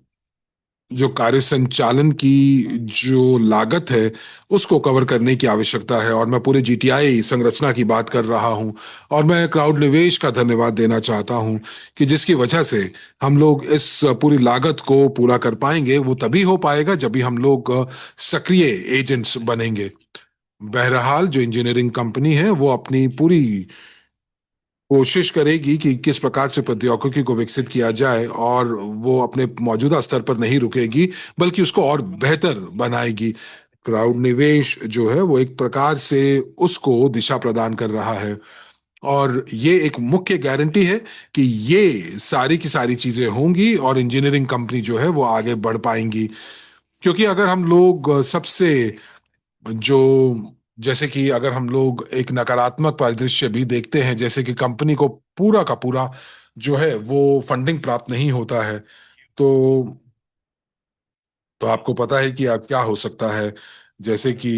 जो कार्य संचालन की जो लागत है उसको कवर करने की आवश्यकता है। और मैं पूरे जीटीआई संरचना की बात कर रहा हूं। और मैं क्राउड निवेश का धन्यवाद देना चाहता हूं कि जिसकी वजह से हम लोग इस पूरी लागत को पूरा कर पाएंगे। वो तभी हो पाएगा जब भी हम लोग सक्रिय एजेंट्स बनेंगे। बहरहाल जो इंजीनियरिंग कंपनी है वो अपनी पूरी कोशिश करेगी कि किस प्रकार से प्रौद्योगिकी को विकसित किया जाए, और वो अपने मौजूदा स्तर पर नहीं रुकेगी बल्कि उसको और बेहतर बनाएगी। क्राउड निवेश जो है वो एक प्रकार से उसको दिशा प्रदान कर रहा है। और ये एक मुख्य गारंटी है कि ये सारी की सारी चीजें होंगी और इंजीनियरिंग कंपनी जो है वो आगे बढ़ पाएंगी। क्योंकि अगर हम लोग सबसे जो जैसे कि अगर हम लोग एक नकारात्मक परिदृश्य भी देखते हैं, जैसे कि कंपनी को पूरा का पूरा जो है वो फंडिंग प्राप्त नहीं होता है, तो आपको पता है कि आप क्या हो सकता है। जैसे कि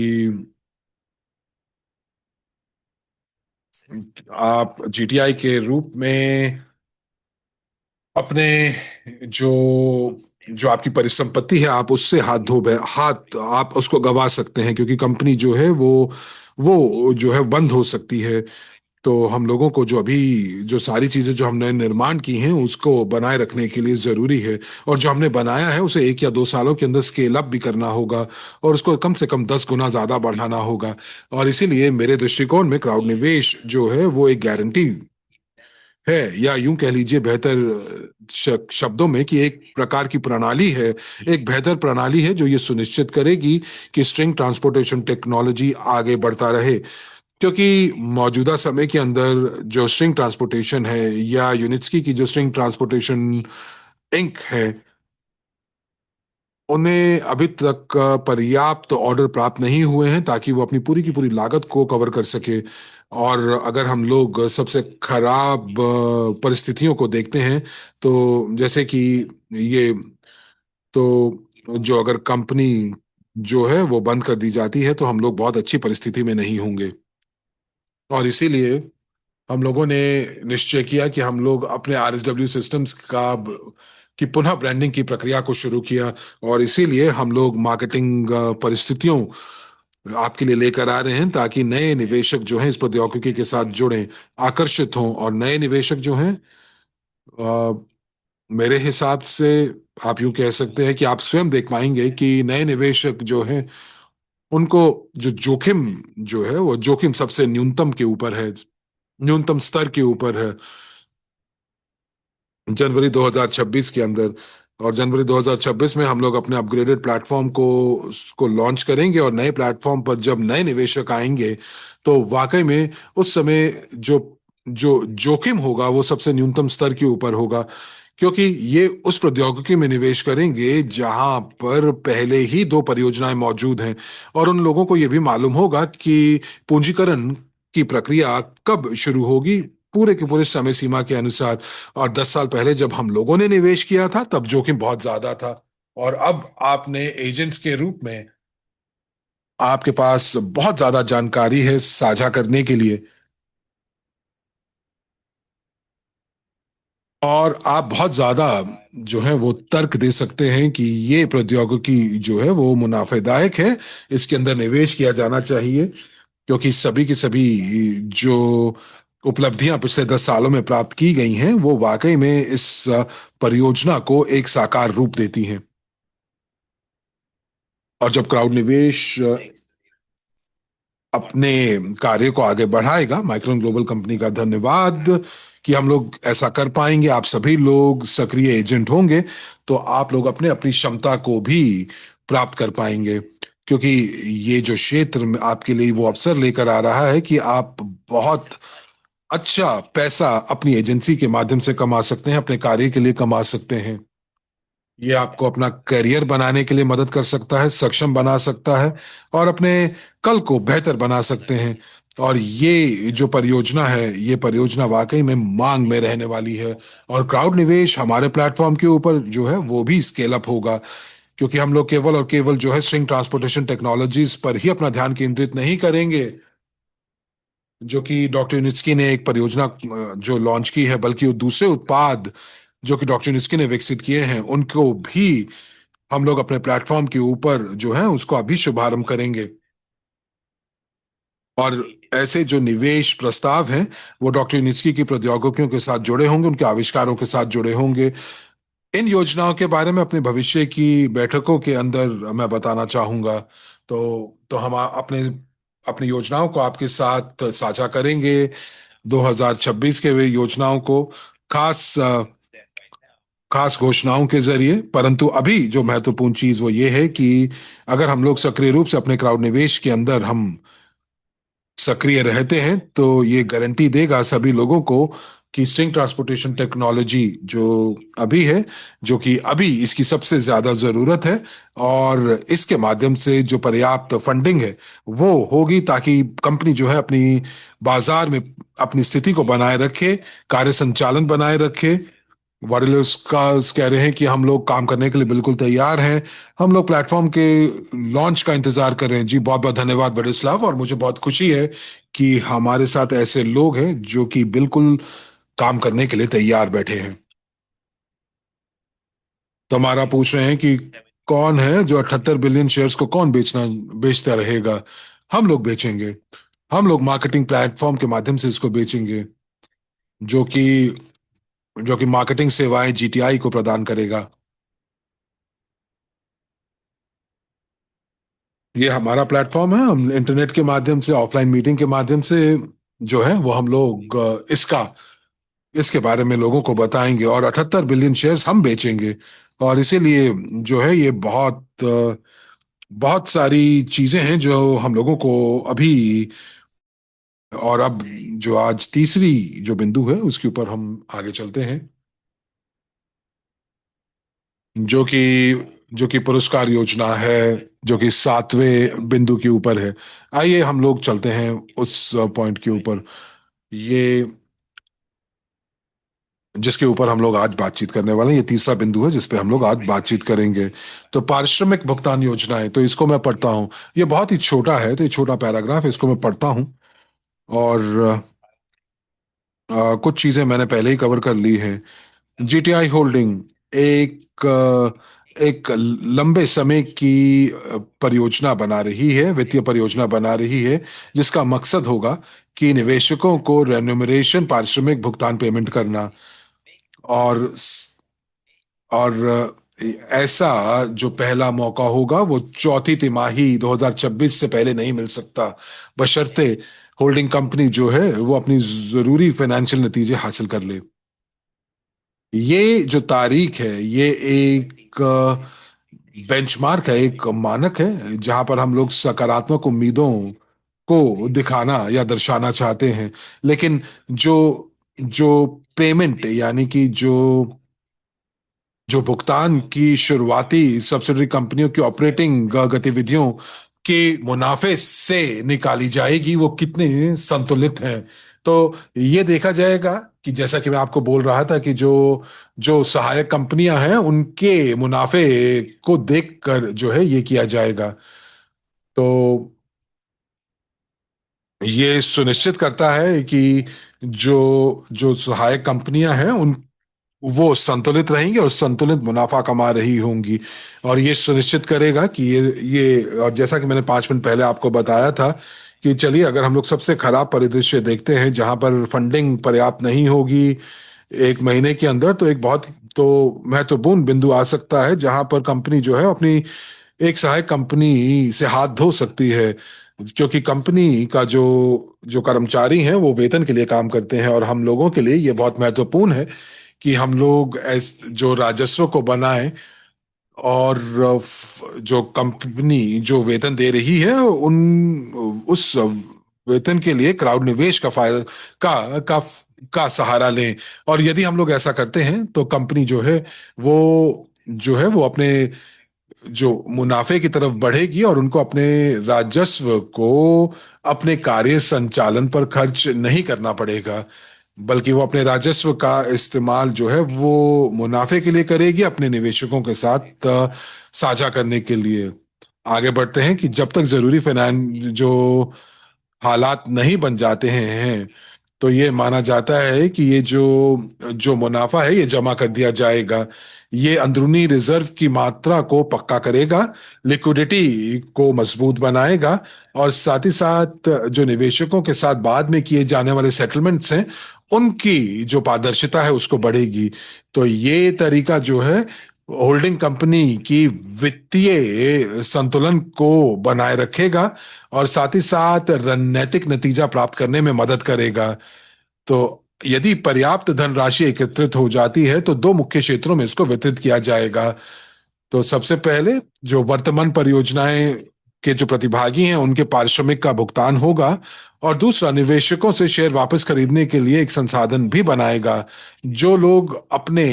आप जीटीआई के रूप में अपने जो जो आपकी परिसंपत्ति है, आप उससे हाथ आप उसको गंवा सकते हैं, क्योंकि कंपनी जो है वो जो है बंद हो सकती है। तो हम लोगों को जो अभी जो सारी चीजें जो हमने निर्माण की हैं उसको बनाए रखने के लिए जरूरी है। और जो हमने बनाया है उसे 1 या 2 सालों के अंदर स्केल अप भी करना होगा, और उसको कम से कम 10 गुना ज्यादा बढ़ाना होगा। और इसीलिए मेरे दृष्टिकोण में क्राउड निवेश जो है वो एक गारंटी है, या यूं कह लीजिए बेहतर शब्दों में कि एक प्रकार की प्रणाली है, एक बेहतर प्रणाली है जो ये सुनिश्चित करेगी कि स्ट्रिंग ट्रांसपोर्टेशन टेक्नोलॉजी आगे बढ़ता रहे। क्योंकि मौजूदा समय के अंदर जो स्ट्रिंग ट्रांसपोर्टेशन है, या यूनिट्सकी की जो स्ट्रिंग ट्रांसपोर्टेशन इंक है, उन्हें अभी तक पर्याप्त ऑर्डर प्राप्त नहीं हुए हैं ताकि वो अपनी पूरी की पूरी लागत को कवर कर सके। और अगर हम लोग सबसे खराब परिस्थितियों को देखते हैं, तो जैसे कि ये, तो जो अगर कंपनी जो है वो बंद कर दी जाती है तो हम लोग बहुत अच्छी परिस्थिति में नहीं होंगे। और इसीलिए हम लोगों ने निश्चय किया कि हम लोग अपने आरएसडब्ल्यू सिस्टम्स की पुनः ब्रांडिंग की प्रक्रिया को शुरू किया। और इसीलिए हम लोग मार्केटिंग परिस्थितियों आपके लिए लेकर आ रहे हैं, ताकि नए निवेशक जो हैं इस प्रौद्योगिकी के साथ जुड़ें, आकर्षित हों। और नए निवेशक जो हैं मेरे हिसाब से आप यूं कह सकते हैं कि आप स्वयं देख पाएंगे कि नए निवेशक जो हैं उनको जो जोखिम जो है वो जोखिम सबसे न्यूनतम के ऊपर है, न्यूनतम स्तर के ऊपर है जनवरी 2026 के अंदर। और जनवरी 2026 में हम लोग अपने अपग्रेडेड प्लेटफॉर्म को लॉन्च करेंगे, और नए प्लेटफॉर्म पर जब नए निवेशक आएंगे तो वाकई में उस समय जो जो जोखिम होगा वो सबसे न्यूनतम स्तर के ऊपर होगा, क्योंकि ये उस प्रौद्योगिकी में निवेश करेंगे जहां पर पहले ही दो परियोजनाएं मौजूद हैं। और उन लोगों को ये भी मालूम होगा कि पूंजीकरण की प्रक्रिया कब शुरू होगी, पूरे के पूरे समय सीमा के अनुसार। और 10 साल पहले जब हम लोगों ने निवेश किया था तब जोखिम बहुत ज्यादा था, और अब आपने एजेंट्स के रूप में आपके पास बहुत ज्यादा जानकारी है साझा करने के लिए, और आप बहुत ज्यादा जो है वो तर्क दे सकते हैं कि ये प्रौद्योगिकी जो है वो मुनाफेदायक है, इसके अंदर निवेश किया जाना चाहिए। क्योंकि सभी की सभी जो उपलब्धियां पिछले 10 सालों में प्राप्त की गई हैं वो वाकई में इस परियोजना को एक साकार रूप देती हैं। और जब क्राउड निवेश अपने कार्य को आगे बढ़ाएगा, माइक्रोन ग्लोबल कंपनी का धन्यवाद कि हम लोग ऐसा कर पाएंगे। आप सभी लोग सक्रिय एजेंट होंगे तो आप लोग अपने अपनी क्षमता को भी प्राप्त कर पाएंगे, क्योंकि ये जो क्षेत्र में आपके लिए वो अवसर लेकर आ रहा है कि आप बहुत अच्छा पैसा अपनी एजेंसी के माध्यम से कमा सकते हैं, अपने कार्य के लिए कमा सकते हैं। ये आपको अपना करियर बनाने के लिए मदद कर सकता है, सक्षम बना सकता है, और अपने कल को बेहतर बना सकते हैं। और ये जो परियोजना है ये परियोजना वाकई में मांग में रहने वाली है। और क्राउड निवेश हमारे प्लेटफॉर्म के ऊपर जो है वो भी स्केल अप होगा, क्योंकि हम लोग केवल और केवल जो है स्ट्रिंग ट्रांसपोर्टेशन टेक्नोलॉजीज पर ही अपना ध्यान केंद्रित नहीं करेंगे, जो कि डॉक्टर यूनिस्की ने एक परियोजना जो लॉन्च की है, बल्कि वो दूसरे उत्पाद जो कि डॉक्टर यूनिस्की ने विकसित किए हैं उनको भी हम लोग अपने प्लेटफॉर्म के ऊपर जो है उसको अभी शुभारंभ करेंगे। और ऐसे जो निवेश प्रस्ताव हैं वो डॉक्टर यूनिस्की की प्रौद्योगिकियों के साथ जुड़े होंगे, उनके आविष्कारों के साथ जुड़े होंगे। इन योजनाओं के बारे में अपने भविष्य की बैठकों के अंदर मैं बताना चाहूंगा। तो हम अपने अपनी योजनाओं को आपके साथ साझा करेंगे, 2026 के वे योजनाओं को खास खास घोषणाओं के जरिए। परंतु अभी जो महत्वपूर्ण चीज वो ये है कि अगर हम लोग सक्रिय रूप से अपने क्राउड निवेश के अंदर हम सक्रिय रहते हैं तो ये गारंटी देगा सभी लोगों को कि स्ट्रिंग ट्रांसपोर्टेशन टेक्नोलॉजी जो अभी है, जो कि अभी इसकी सबसे ज्यादा जरूरत है, और इसके माध्यम से जो पर्याप्त फंडिंग है वो होगी, ताकि कंपनी जो है अपनी बाजार में अपनी स्थिति को बनाए रखे, कार्य संचालन बनाए रखे। वाडिलर्स का कह रहे हैं कि हम लोग काम करने के लिए बिल्कुल तैयार हैं, हम लोग प्लेटफॉर्म के लॉन्च का इंतजार कर रहे हैं। जी बहुत बहुत धन्यवाद वेडिस्लाव, और मुझे बहुत खुशी है कि हमारे साथ ऐसे लोग हैं जो कि बिल्कुल काम करने के लिए तैयार बैठे हैं। तो हमारा पूछ रहे हैं कि कौन है जो 78 बिलियन शेयर्स को कौन बेचता रहेगा। हम लोग बेचेंगे, हम लोग मार्केटिंग प्लेटफॉर्म के माध्यम से इसको बेचेंगे, जो कि जो कि मार्केटिंग सेवाएं जीटीआई को प्रदान करेगा। ये हमारा प्लेटफॉर्म है, हम इंटरनेट के माध्यम से, ऑफलाइन मीटिंग के माध्यम से जो है वो हम लोग इसके बारे में लोगों को बताएंगे, और 78 बिलियन शेयर्स हम बेचेंगे। और इसीलिए जो है ये बहुत सारी चीजें हैं जो हम लोगों को अभी, और अब जो आज तीसरी जो बिंदु है उसके ऊपर हम आगे चलते हैं, जो कि जो कि पुरस्कार योजना है, जो कि 7वें बिंदु के ऊपर है। आइए हम लोग चलते हैं उस पॉइंट के ऊपर, ये जिसके ऊपर हम लोग आज बातचीत करने वाले हैं। ये तीसरा बिंदु है जिस पे हम लोग आज बातचीत करेंगे। तो पारिश्रमिक भुगतान योजनाएं, तो इसको मैं पढ़ता हूँ। ये बहुत ही छोटा है, तो ये छोटा पैराग्राफ है, इसको मैं पढ़ता हूँ। और कुछ चीजें मैंने पहले ही कवर कर ली हैं। जीटीआई होल्डिंग एक लंबे समय की परियोजना बना रही है, वित्तीय परियोजना बना रही है, जिसका मकसद होगा कि निवेशकों को रेन्यूमरेशन पारिश्रमिक भुगतान पेमेंट करना। और और ऐसा जो पहला मौका होगा वो चौथी तिमाही 2026 से पहले नहीं मिल सकता, बशर्ते होल्डिंग कंपनी जो है वो अपनी जरूरी फाइनेंशियल नतीजे हासिल कर ले। ये जो तारीख है ये एक बेंचमार्क है, एक मानक है जहां पर हम लोग सकारात्मक उम्मीदों को दिखाना या दर्शाना चाहते हैं। लेकिन जो जो पेमेंट यानी कि जो भुगतान की शुरुआती सब्सिडरी कंपनियों की ऑपरेटिंग गतिविधियों के मुनाफे से निकाली जाएगी वो कितने संतुलित हैं। तो ये देखा जाएगा कि जैसा कि मैं आपको बोल रहा था कि जो जो सहायक कंपनियां हैं उनके मुनाफे को देखकर जो है ये किया जाएगा। तो ये सुनिश्चित करता है कि जो जो सहायक कंपनियां हैं उन वो संतुलित रहेंगी और संतुलित मुनाफा कमा रही होंगी। और ये सुनिश्चित करेगा कि ये और जैसा कि मैंने 5 मिनट पहले आपको बताया था कि चलिए अगर हम लोग सबसे खराब परिदृश्य देखते हैं जहां पर फंडिंग पर्याप्त नहीं होगी एक महीने के अंदर, तो एक बहुत तो महत्वपूर्ण बिंदु आ सकता है जहां पर कंपनी जो है अपनी एक सहायक कंपनी से हाथ धो सकती है। क्योंकि कंपनी का जो जो कर्मचारी हैं वो वेतन के लिए काम करते हैं और हम लोगों के लिए ये बहुत महत्वपूर्ण है कि हम लोग जो राजस्व को बनाएं और जो कंपनी जो वेतन दे रही है उन उस वेतन के लिए क्राउड निवेश का फायदा का का सहारा लें। और यदि हम लोग ऐसा करते हैं तो कंपनी जो है वो अपने जो मुनाफे की तरफ बढ़ेगी और उनको अपने राजस्व को अपने कार्य संचालन पर खर्च नहीं करना पड़ेगा, बल्कि वो अपने राजस्व का इस्तेमाल जो है वो मुनाफे के लिए करेगी अपने निवेशकों के साथ साझा करने के लिए। आगे बढ़ते हैं कि जब तक जरूरी फाइनेंस जो हालात नहीं बन जाते हैं तो ये माना जाता है कि ये जो जो मुनाफा है ये जमा कर दिया जाएगा। ये अंदरूनी रिजर्व की मात्रा को पक्का करेगा, लिक्विडिटी को मजबूत बनाएगा और साथ ही साथ जो निवेशकों के साथ बाद में किए जाने वाले सेटलमेंट्स हैं उनकी जो पारदर्शिता है उसको बढ़ेगी। तो ये तरीका जो है होल्डिंग कंपनी की वित्तीय संतुलन को बनाए रखेगा और साथ ही साथ रणनीतिक नतीजा प्राप्त करने में मदद करेगा। तो यदि पर्याप्त धनराशि एकत्रित हो जाती है तो दो मुख्य क्षेत्रों में इसको वितरित किया जाएगा। तो सबसे पहले जो वर्तमान परियोजनाएं के जो प्रतिभागी हैं उनके पारिश्रमिक का भुगतान होगा और दूसरा निवेशकों से शेयर वापस खरीदने के लिए एक संसाधन भी बनाएगा। जो लोग अपने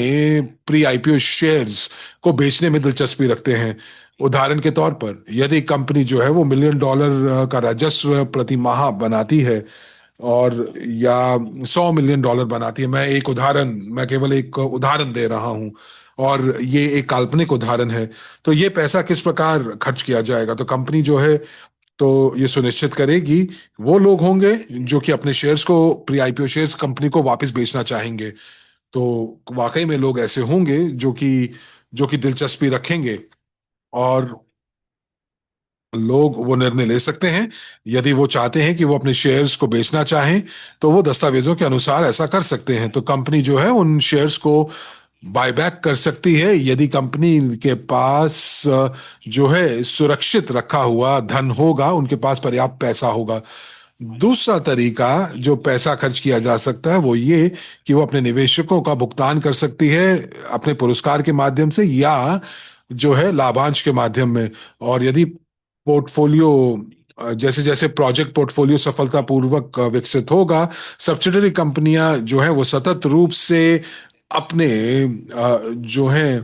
प्री आईपीओ शेयर्स को बेचने में दिलचस्पी रखते हैं, उदाहरण के तौर पर यदि कंपनी जो है वो $1 मिलियन का राजस्व प्रति माह बनाती है और या $100 मिलियन बनाती है, मैं केवल एक उदाहरण दे रहा हूं और ये एक काल्पनिक उदाहरण है, तो ये पैसा किस प्रकार खर्च किया जाएगा। तो कंपनी जो है तो ये सुनिश्चित करेगी वो लोग होंगे जो कि अपने शेयर्स को प्री आईपीओ शेयर्स कंपनी को वापस बेचना चाहेंगे। तो वाकई में लोग ऐसे होंगे जो कि दिलचस्पी रखेंगे और लोग वो निर्णय ले सकते हैं। यदि वो चाहते हैं कि वो अपने शेयर्स को बेचना चाहें तो वो दस्तावेजों के अनुसार ऐसा कर सकते हैं। तो कंपनी जो है उन शेयर्स को बायबैक कर सकती है यदि कंपनी के पास जो है सुरक्षित रखा हुआ धन होगा, उनके पास पर्याप्त पैसा होगा। दूसरा तरीका जो पैसा खर्च किया जा सकता है वो ये कि वो अपने निवेशकों का भुगतान कर सकती है अपने पुरस्कार के माध्यम से या जो है लाभांश के माध्यम में। और यदि पोर्टफोलियो जैसे जैसे प्रोजेक्ट पोर्टफोलियो सफलतापूर्वक विकसित होगा, सब्सिडरी कंपनियां जो है वो सतत रूप से अपने जो है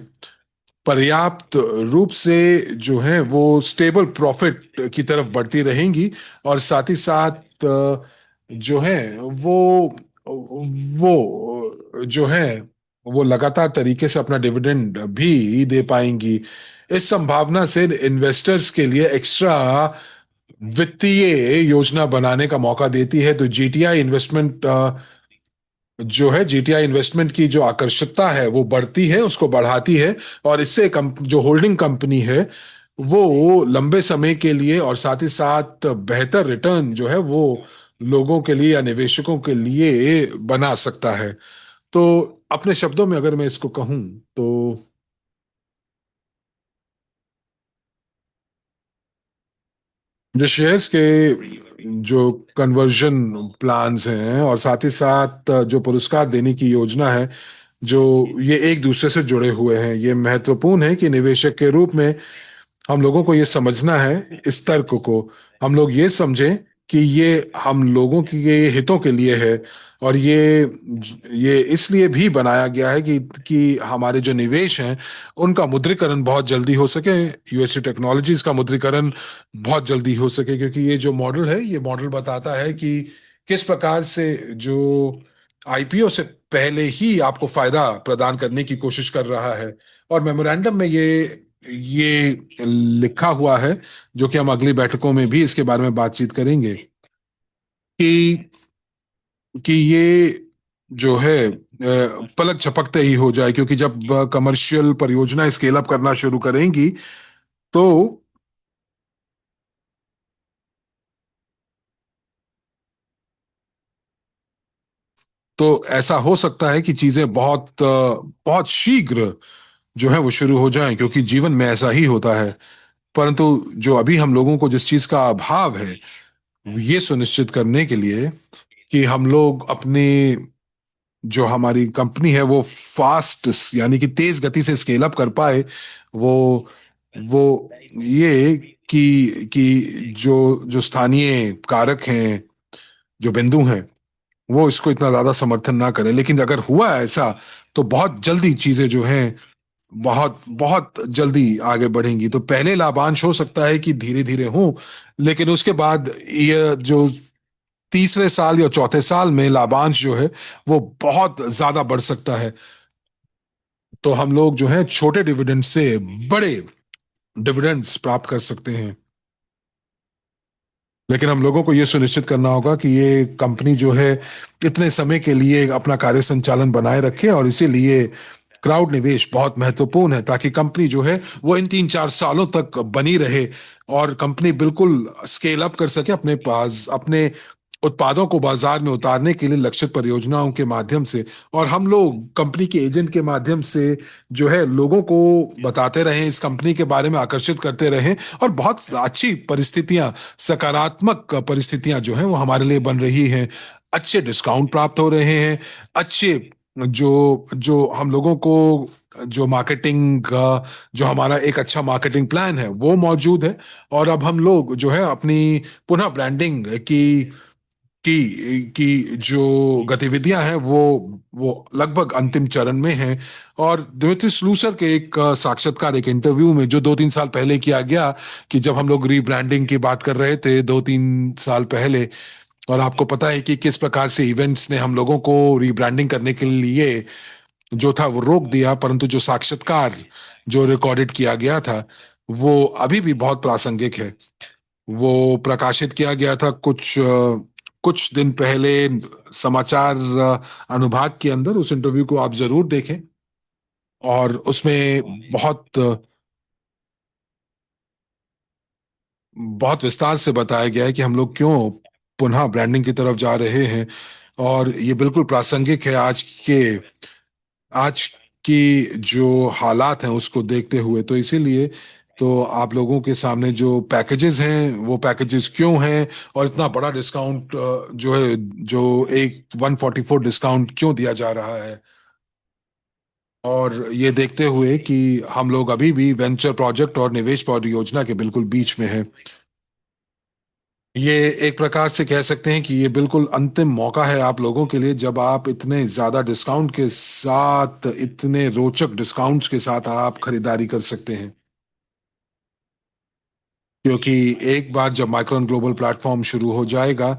पर्याप्त रूप से जो है वो स्टेबल प्रॉफिट की तरफ बढ़ती रहेंगी और साथ ही साथ जो है वो जो है वो लगातार तरीके से अपना डिविडेंड भी दे पाएंगी। इस संभावना से इन्वेस्टर्स के लिए एक्स्ट्रा वित्तीय योजना बनाने का मौका देती है। तो जीटीआई इन्वेस्टमेंट की जो आकर्षकता है वो बढ़ती है, उसको बढ़ाती है और इससे जो होल्डिंग कंपनी है वो लंबे समय के लिए और साथ ही साथ बेहतर रिटर्न जो है वो लोगों के लिए या निवेशकों के लिए बना सकता है। तो अपने शब्दों में अगर मैं इसको कहूं तो जो शेयर्स के जो कन्वर्जन प्लान्स हैं और साथ ही साथ जो पुरस्कार देने की योजना है, जो ये एक दूसरे से जुड़े हुए हैं। ये महत्वपूर्ण है कि निवेशक के रूप में हम लोगों को ये समझना है, इस तर्क को हम लोग ये समझें कि ये हम लोगों के हितों के लिए है। और ये इसलिए भी बनाया गया है कि हमारे जो निवेश हैं उनका मुद्रीकरण बहुत जल्दी हो सके, यूएसए टेक्नोलॉजीज का मुद्रीकरण बहुत जल्दी हो सके, क्योंकि ये जो मॉडल है, ये मॉडल बताता है कि किस प्रकार से जो आईपीओ से पहले ही आपको फायदा प्रदान करने की कोशिश कर रहा है। और मेमोरेंडम में ये लिखा हुआ है, जो कि हम अगली बैठकों में भी इसके बारे में बातचीत करेंगे, कि ये जो है पलक झपकते ही हो जाए, क्योंकि जब कमर्शियल परियोजना स्केल अप करना शुरू करेंगी तो ऐसा हो सकता है कि चीजें बहुत शीघ्र जो है वो शुरू हो जाएं, क्योंकि जीवन में ऐसा ही होता है। परंतु जो अभी हम लोगों को जिस चीज का अभाव है, ये सुनिश्चित करने के लिए कि हम लोग अपनी जो हमारी कंपनी है वो फास्ट, यानी कि तेज गति से स्केल अप कर पाए, वो वो ये कि जो जो स्थानीय कारक हैं, जो बिंदु हैं, वो इसको इतना ज्यादा समर्थन ना करें। लेकिन अगर हुआ ऐसा तो बहुत जल्दी चीजें जो हैं बहुत बहुत जल्दी आगे बढ़ेंगी। तो पहले लाभांश हो सकता है कि धीरे धीरे हो, लेकिन उसके बाद ये जो तीसरे साल या चौथे साल में लाभांश जो है वो बहुत ज्यादा बढ़ सकता है। तो हम लोग जो है छोटे डिविडेंड से बड़े डिविडेंड्स प्राप्त कर सकते हैं। लेकिन हम लोगों को ये सुनिश्चित करना होगा कि ये कंपनी जो है इतने समय के लिए अपना कार्य संचालन बनाए रखे, और इसीलिए क्राउड निवेश बहुत महत्वपूर्ण है, ताकि कंपनी जो है वो इन 3-4 सालों तक बनी रहे और कंपनी बिल्कुल स्केल अप कर सके अपने पास, अपने उत्पादों को बाजार में उतारने के लिए लक्षित परियोजनाओं के माध्यम से। और हम लोग कंपनी के एजेंट के माध्यम से जो है लोगों को बताते रहें, इस कंपनी के बारे में आकर्षित करते रहें, और बहुत अच्छी परिस्थितियां, सकारात्मक परिस्थितियां जो हैं वो हमारे लिए बन रही हैं। अच्छे डिस्काउंट प्राप्त हो रहे हैं, अच्छे जो जो हम लोगों को जो मार्केटिंग का, जो हमारा एक अच्छा मार्केटिंग प्लान है वो मौजूद है। और अब हम लोग जो है अपनी पुनः ब्रांडिंग की जो गतिविधियां हैं वो लगभग अंतिम चरण में हैं। और दिमित्री स्लूसर के एक साक्षात्कार, एक इंटरव्यू में जो 2-3 साल पहले किया गया, कि जब हम लोग रीब्रांडिंग की बात कर रहे थे 2-3 साल पहले, और आपको पता है कि किस प्रकार से इवेंट्स ने हम लोगों को रीब्रांडिंग करने के लिए जो था वो रोक दिया, परंतु जो साक्षात्कार जो रिकॉर्डेड किया गया था वो अभी भी बहुत प्रासंगिक है। वो प्रकाशित किया गया था कुछ दिन पहले समाचार अनुभाग के अंदर। उस इंटरव्यू को आप जरूर देखें, और उसमें बहुत बहुत विस्तार से बताया गया है कि हम लोग क्यों पुनः ब्रांडिंग की तरफ जा रहे हैं। और ये बिल्कुल प्रासंगिक है आज की जो हालात हैं उसको देखते हुए। तो इसीलिए तो आप लोगों के सामने जो पैकेजेस हैं वो पैकेजेस क्यों हैं, और इतना बड़ा डिस्काउंट जो है, जो एक 144 डिस्काउंट क्यों दिया जा रहा है, और ये देखते हुए कि हम लोग अभी भी वेंचर प्रोजेक्ट और निवेश परियोजना के बिल्कुल बीच में हैं। ये एक प्रकार से कह सकते हैं कि ये बिल्कुल अंतिम मौका है आप लोगों के लिए, जब आप इतने ज्यादा डिस्काउंट के साथ, इतने रोचक डिस्काउंट्स के साथ आप खरीदारी कर सकते हैं। क्योंकि एक बार जब माइक्रोन ग्लोबल प्लेटफॉर्म शुरू हो जाएगा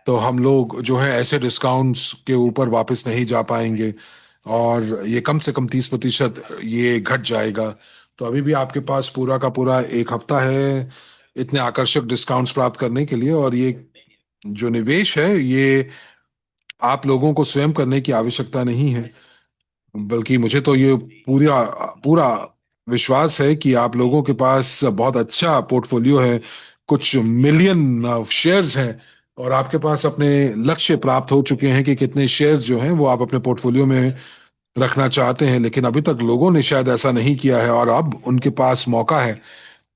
तो हम लोग जो है ऐसे डिस्काउंट्स के ऊपर वापस नहीं जा पाएंगे, और ये कम से कम 30% ये घट जाएगा। तो अभी भी आपके पास पूरा का पूरा एक हफ्ता है इतने आकर्षक डिस्काउंट्स प्राप्त करने के लिए। और ये जो निवेश है ये आप लोगों को स्वयं करने की आवश्यकता नहीं है, बल्कि मुझे तो ये पूरा पूरा विश्वास है कि आप लोगों के पास बहुत अच्छा पोर्टफोलियो है, कुछ मिलियन शेयर्स हैं, और आपके पास अपने लक्ष्य प्राप्त हो चुके हैं कि कितने शेयर्स जो हैं वो आप अपने पोर्टफोलियो में रखना चाहते हैं। लेकिन अभी तक लोगों ने शायद ऐसा नहीं किया है, और अब उनके पास मौका है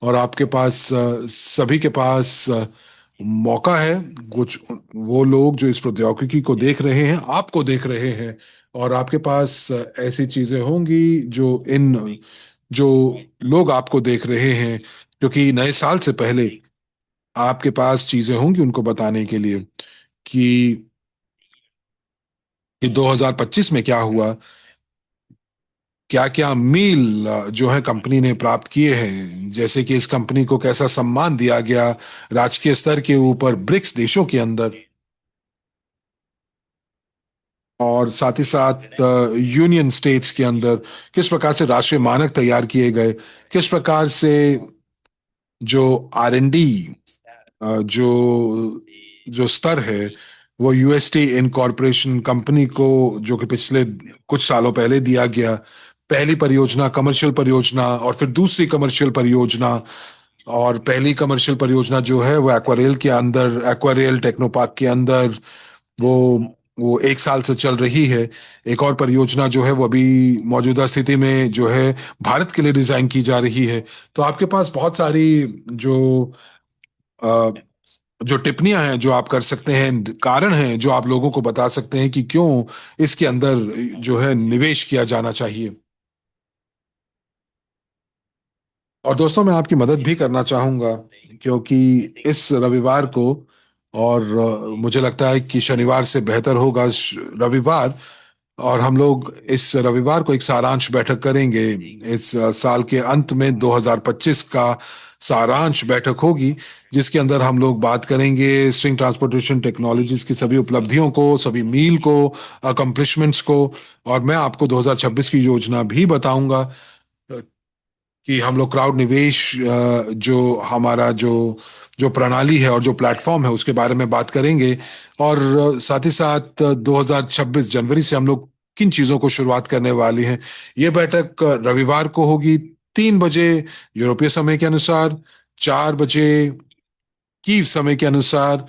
और आपके पास सभी के पास मौका है। कुछ वो लोग जो इस प्रौद्योगिकी को देख रहे हैं, आपको देख रहे हैं, और आपके पास ऐसी चीजें होंगी जो लोग आपको देख रहे हैं, क्योंकि नए साल से पहले आपके पास चीजें होंगी उनको बताने के लिए कि 2025 में क्या हुआ, क्या क्या मील जो है कंपनी ने प्राप्त किए हैं, जैसे कि इस कंपनी को कैसा सम्मान दिया गया राजकीय स्तर के ऊपर ब्रिक्स देशों के अंदर, और साथ ही साथ यूनियन स्टेट्स के अंदर किस प्रकार से राष्ट्रीय मानक तैयार किए गए, किस प्रकार से जो R&D जो जो स्तर है वो यूएसटी इनकॉर्पोरेशन कंपनी को, जो कि पिछले कुछ सालों पहले दिया गया, पहली परियोजना कमर्शियल परियोजना और फिर दूसरी कमर्शियल परियोजना, और पहली कमर्शियल परियोजना जो है वो एक्वारेल के अंदर, एक्वारेल टेक्नोपार्क के अंदर, वो वो 1 साल से चल रही है। एक और परियोजना जो है वो अभी मौजूदा स्थिति में जो है भारत के लिए डिजाइन की जा रही है। तो आपके पास बहुत सारी जो अ, जो टिप्पणियां हैं जो आप कर सकते हैं, कारण हैं जो आप लोगों को बता सकते हैं कि क्यों इसके अंदर जो है निवेश किया जाना चाहिए। और दोस्तों, मैं आपकी मदद भी करना चाहूंगा, क्योंकि इस रविवार को, और मुझे लगता है कि शनिवार से बेहतर होगा रविवार, और हम लोग इस रविवार को एक सारांश बैठक करेंगे। इस साल के अंत में 2025 का सारांश बैठक होगी, जिसके अंदर हम लोग बात करेंगे स्ट्रिंग ट्रांसपोर्टेशन टेक्नोलॉजीज की सभी उपलब्धियों को, सभी मील को, अकम्प्लिशमेंट्स को, और मैं आपको 2026 की योजना भी बताऊंगा कि हम लोग क्राउड निवेश जो हमारा जो जो प्रणाली है और जो प्लेटफॉर्म है उसके बारे में बात करेंगे। और साथ ही साथ 2026 जनवरी से हम लोग किन चीजों को शुरुआत करने वाली हैं। ये बैठक रविवार को होगी, 3 बजे यूरोपीय समय के अनुसार, 4 बजे कीव समय के अनुसार,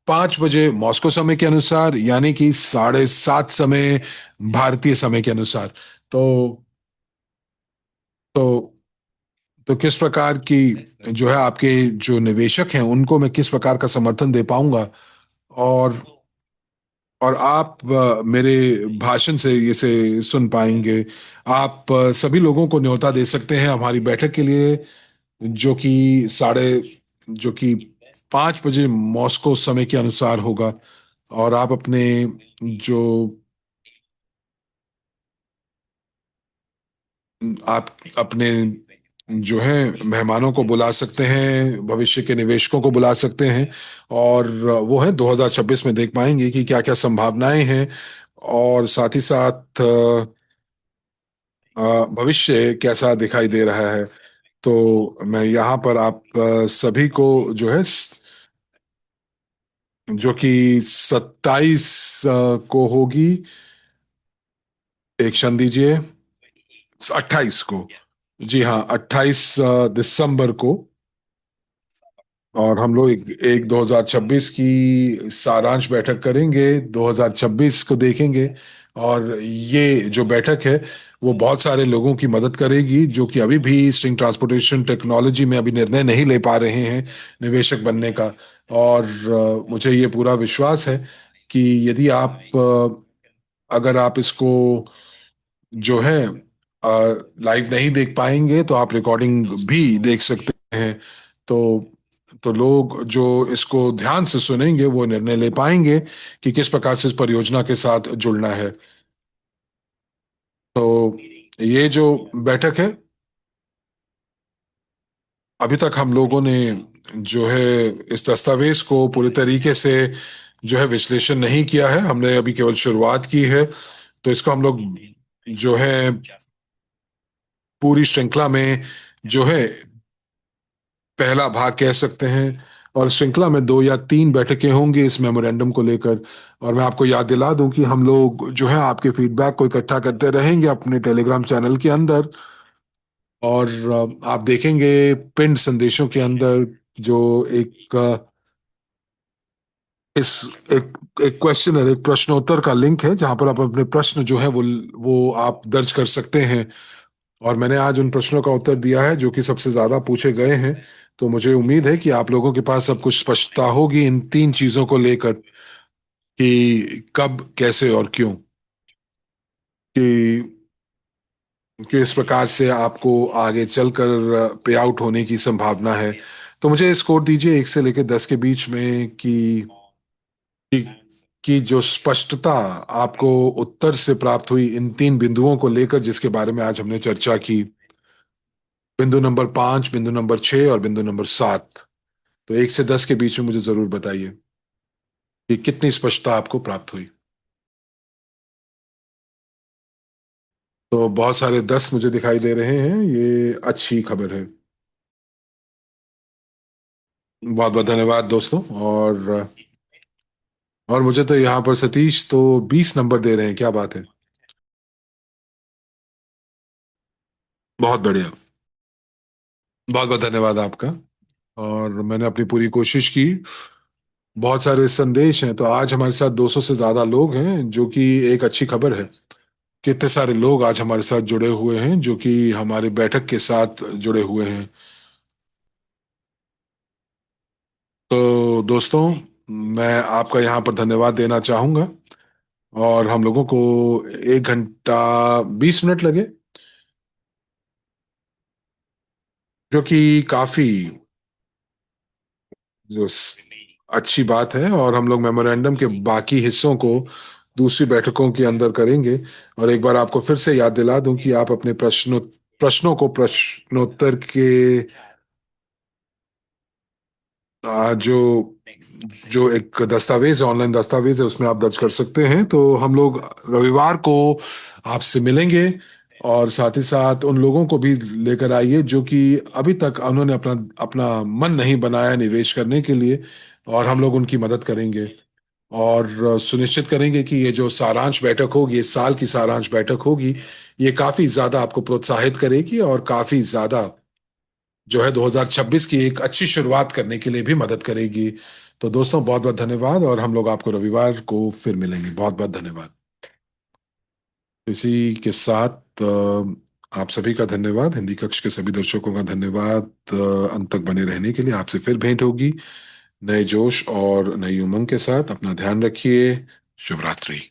5 बजे मॉस्को समय के अनुसार, यानी कि 7:30 समय भारतीय समय के अनुसार। तो तो तो किस प्रकार की जो है आपके जो निवेशक हैं उनको मैं किस प्रकार का समर्थन दे पाऊंगा, और और आप मेरे भाषण से इसे सुन पाएंगे। आप सभी लोगों को न्योता दे सकते हैं हमारी बैठक के लिए, जो कि साढ़े जो कि 5 बजे मॉस्को समय के अनुसार होगा। और आप अपने जो आप अपने जो है मेहमानों को बुला सकते हैं, भविष्य के निवेशकों को बुला सकते हैं, और वो है 2026 में देख पाएंगे कि क्या क्या संभावनाएं हैं, और साथ ही साथ भविष्य कैसा दिखाई दे रहा है। तो मैं यहाँ पर आप सभी को जो है जो कि 27 को होगी, एक क्षण दीजिए, 28 को, जी हाँ, 28 दिसंबर को। और हम लोग एक 2026 की सारांश बैठक करेंगे, 2026 को देखेंगे। और ये जो बैठक है वो बहुत सारे लोगों की मदद करेगी जो कि अभी भी स्ट्रिंग ट्रांसपोर्टेशन टेक्नोलॉजी में अभी निर्णय नहीं ले पा रहे हैं निवेशक बनने का। और मुझे ये पूरा विश्वास है कि यदि आप अगर आप इसको जो है लाइव नहीं देख पाएंगे तो आप रिकॉर्डिंग भी देख सकते हैं। तो लोग जो इसको ध्यान से सुनेंगे वो निर्णय ले पाएंगे कि किस प्रकार से इस परियोजना के साथ जुड़ना है। तो ये जो बैठक है, अभी तक हम लोगों ने जो है इस दस्तावेज को पूरी तरीके से जो है विश्लेषण नहीं किया है, हमने अभी केवल शुरुआत की है। तो इसको हम लोग जो है पूरी श्रृंखला में जो है पहला भाग कह सकते हैं, और श्रृंखला में 2 या 3 बैठकें होंगी इस मेमोरेंडम को लेकर। और मैं आपको याद दिला दूं कि हम लोग जो है आपके फीडबैक को इकट्ठा करते रहेंगे अपने टेलीग्राम चैनल के अंदर। और आप देखेंगे पिंड संदेशों के अंदर जो एक इस एक एक क्वेश्चनर, एक प्रश्नोत्तर का लिंक है, जहां पर आप अपने प्रश्न जो है वो आप दर्ज कर सकते हैं। और मैंने आज उन प्रश्नों का उत्तर दिया है जो कि सबसे ज्यादा पूछे गए हैं। तो मुझे उम्मीद है कि आप लोगों के पास सब कुछ स्पष्टता होगी इन तीन चीजों को लेकर, कि कब, कैसे और क्यों, कि किस प्रकार से आपको आगे चलकर पे आउट होने की संभावना है। तो मुझे स्कोर दीजिए 1 से लेकर 10 के बीच में, कि, कि जो स्पष्टता आपको उत्तर से प्राप्त हुई इन तीन बिंदुओं को लेकर जिसके बारे में आज हमने चर्चा की, बिंदु नंबर 5, बिंदु नंबर 6 और बिंदु नंबर 7। तो 1 से 10 के बीच में मुझे जरूर बताइए कि कितनी स्पष्टता आपको प्राप्त हुई। तो बहुत सारे 10 मुझे दिखाई दे रहे हैं, ये अच्छी खबर है। बहुत बहुत धन्यवाद दोस्तों। और मुझे तो यहाँ पर सतीश तो 20 नंबर दे रहे हैं, क्या बात है। बहुत बढ़िया। बहुत बहुत धन्यवाद आपका। और मैंने अपनी पूरी कोशिश की। बहुत सारे संदेश हैं, तो आज हमारे साथ 200 से ज्यादा लोग हैं, जो कि एक अच्छी खबर है। कितने सारे लोग आज हमारे साथ जुड़े हुए हैं जो कि हमारे बैठक के साथ जुड़े हुए हैं। तो दोस्तों, मैं आपका यहाँ पर धन्यवाद देना चाहूंगा। और हम लोगों को 1 घंटा 20 मिनट लगे, जो कि काफी, जो अच्छी बात है। और हम लोग मेमोरेंडम के बाकी हिस्सों को दूसरी बैठकों के अंदर करेंगे। और एक बार आपको फिर से याद दिला दूं कि आप अपने प्रश्नों को प्रश्नोत्तर के जो जो एक दस्तावेज है, ऑनलाइन दस्तावेज है, उसमें आप दर्ज कर सकते हैं। तो हम लोग रविवार को आपसे मिलेंगे। और साथ ही साथ उन लोगों को भी लेकर आइए जो कि अभी तक उन्होंने अपना अपना मन नहीं बनाया निवेश करने के लिए। और हम लोग उनकी मदद करेंगे। और सुनिश्चित करेंगे कि ये जो सारांश बैठक होगी, ये साल की सारांश बैठक होगी, ये काफी ज्यादा आपको प्रोत्साहित करेगी और काफी ज्यादा जो है 2026 की एक अच्छी शुरुआत करने के लिए भी मदद करेगी। तो दोस्तों, बहुत बहुत धन्यवाद। और हम लोग आपको रविवार को फिर मिलेंगे। बहुत बहुत धन्यवाद। इसी के साथ आप सभी का धन्यवाद, हिंदी कक्ष के सभी दर्शकों का धन्यवाद। अंत तक बने रहने के लिए। आपसे फिर भेंट होगी नए जोश और नई उमंग के साथ। अपना ध्यान रखिए। शुभ रात्रि।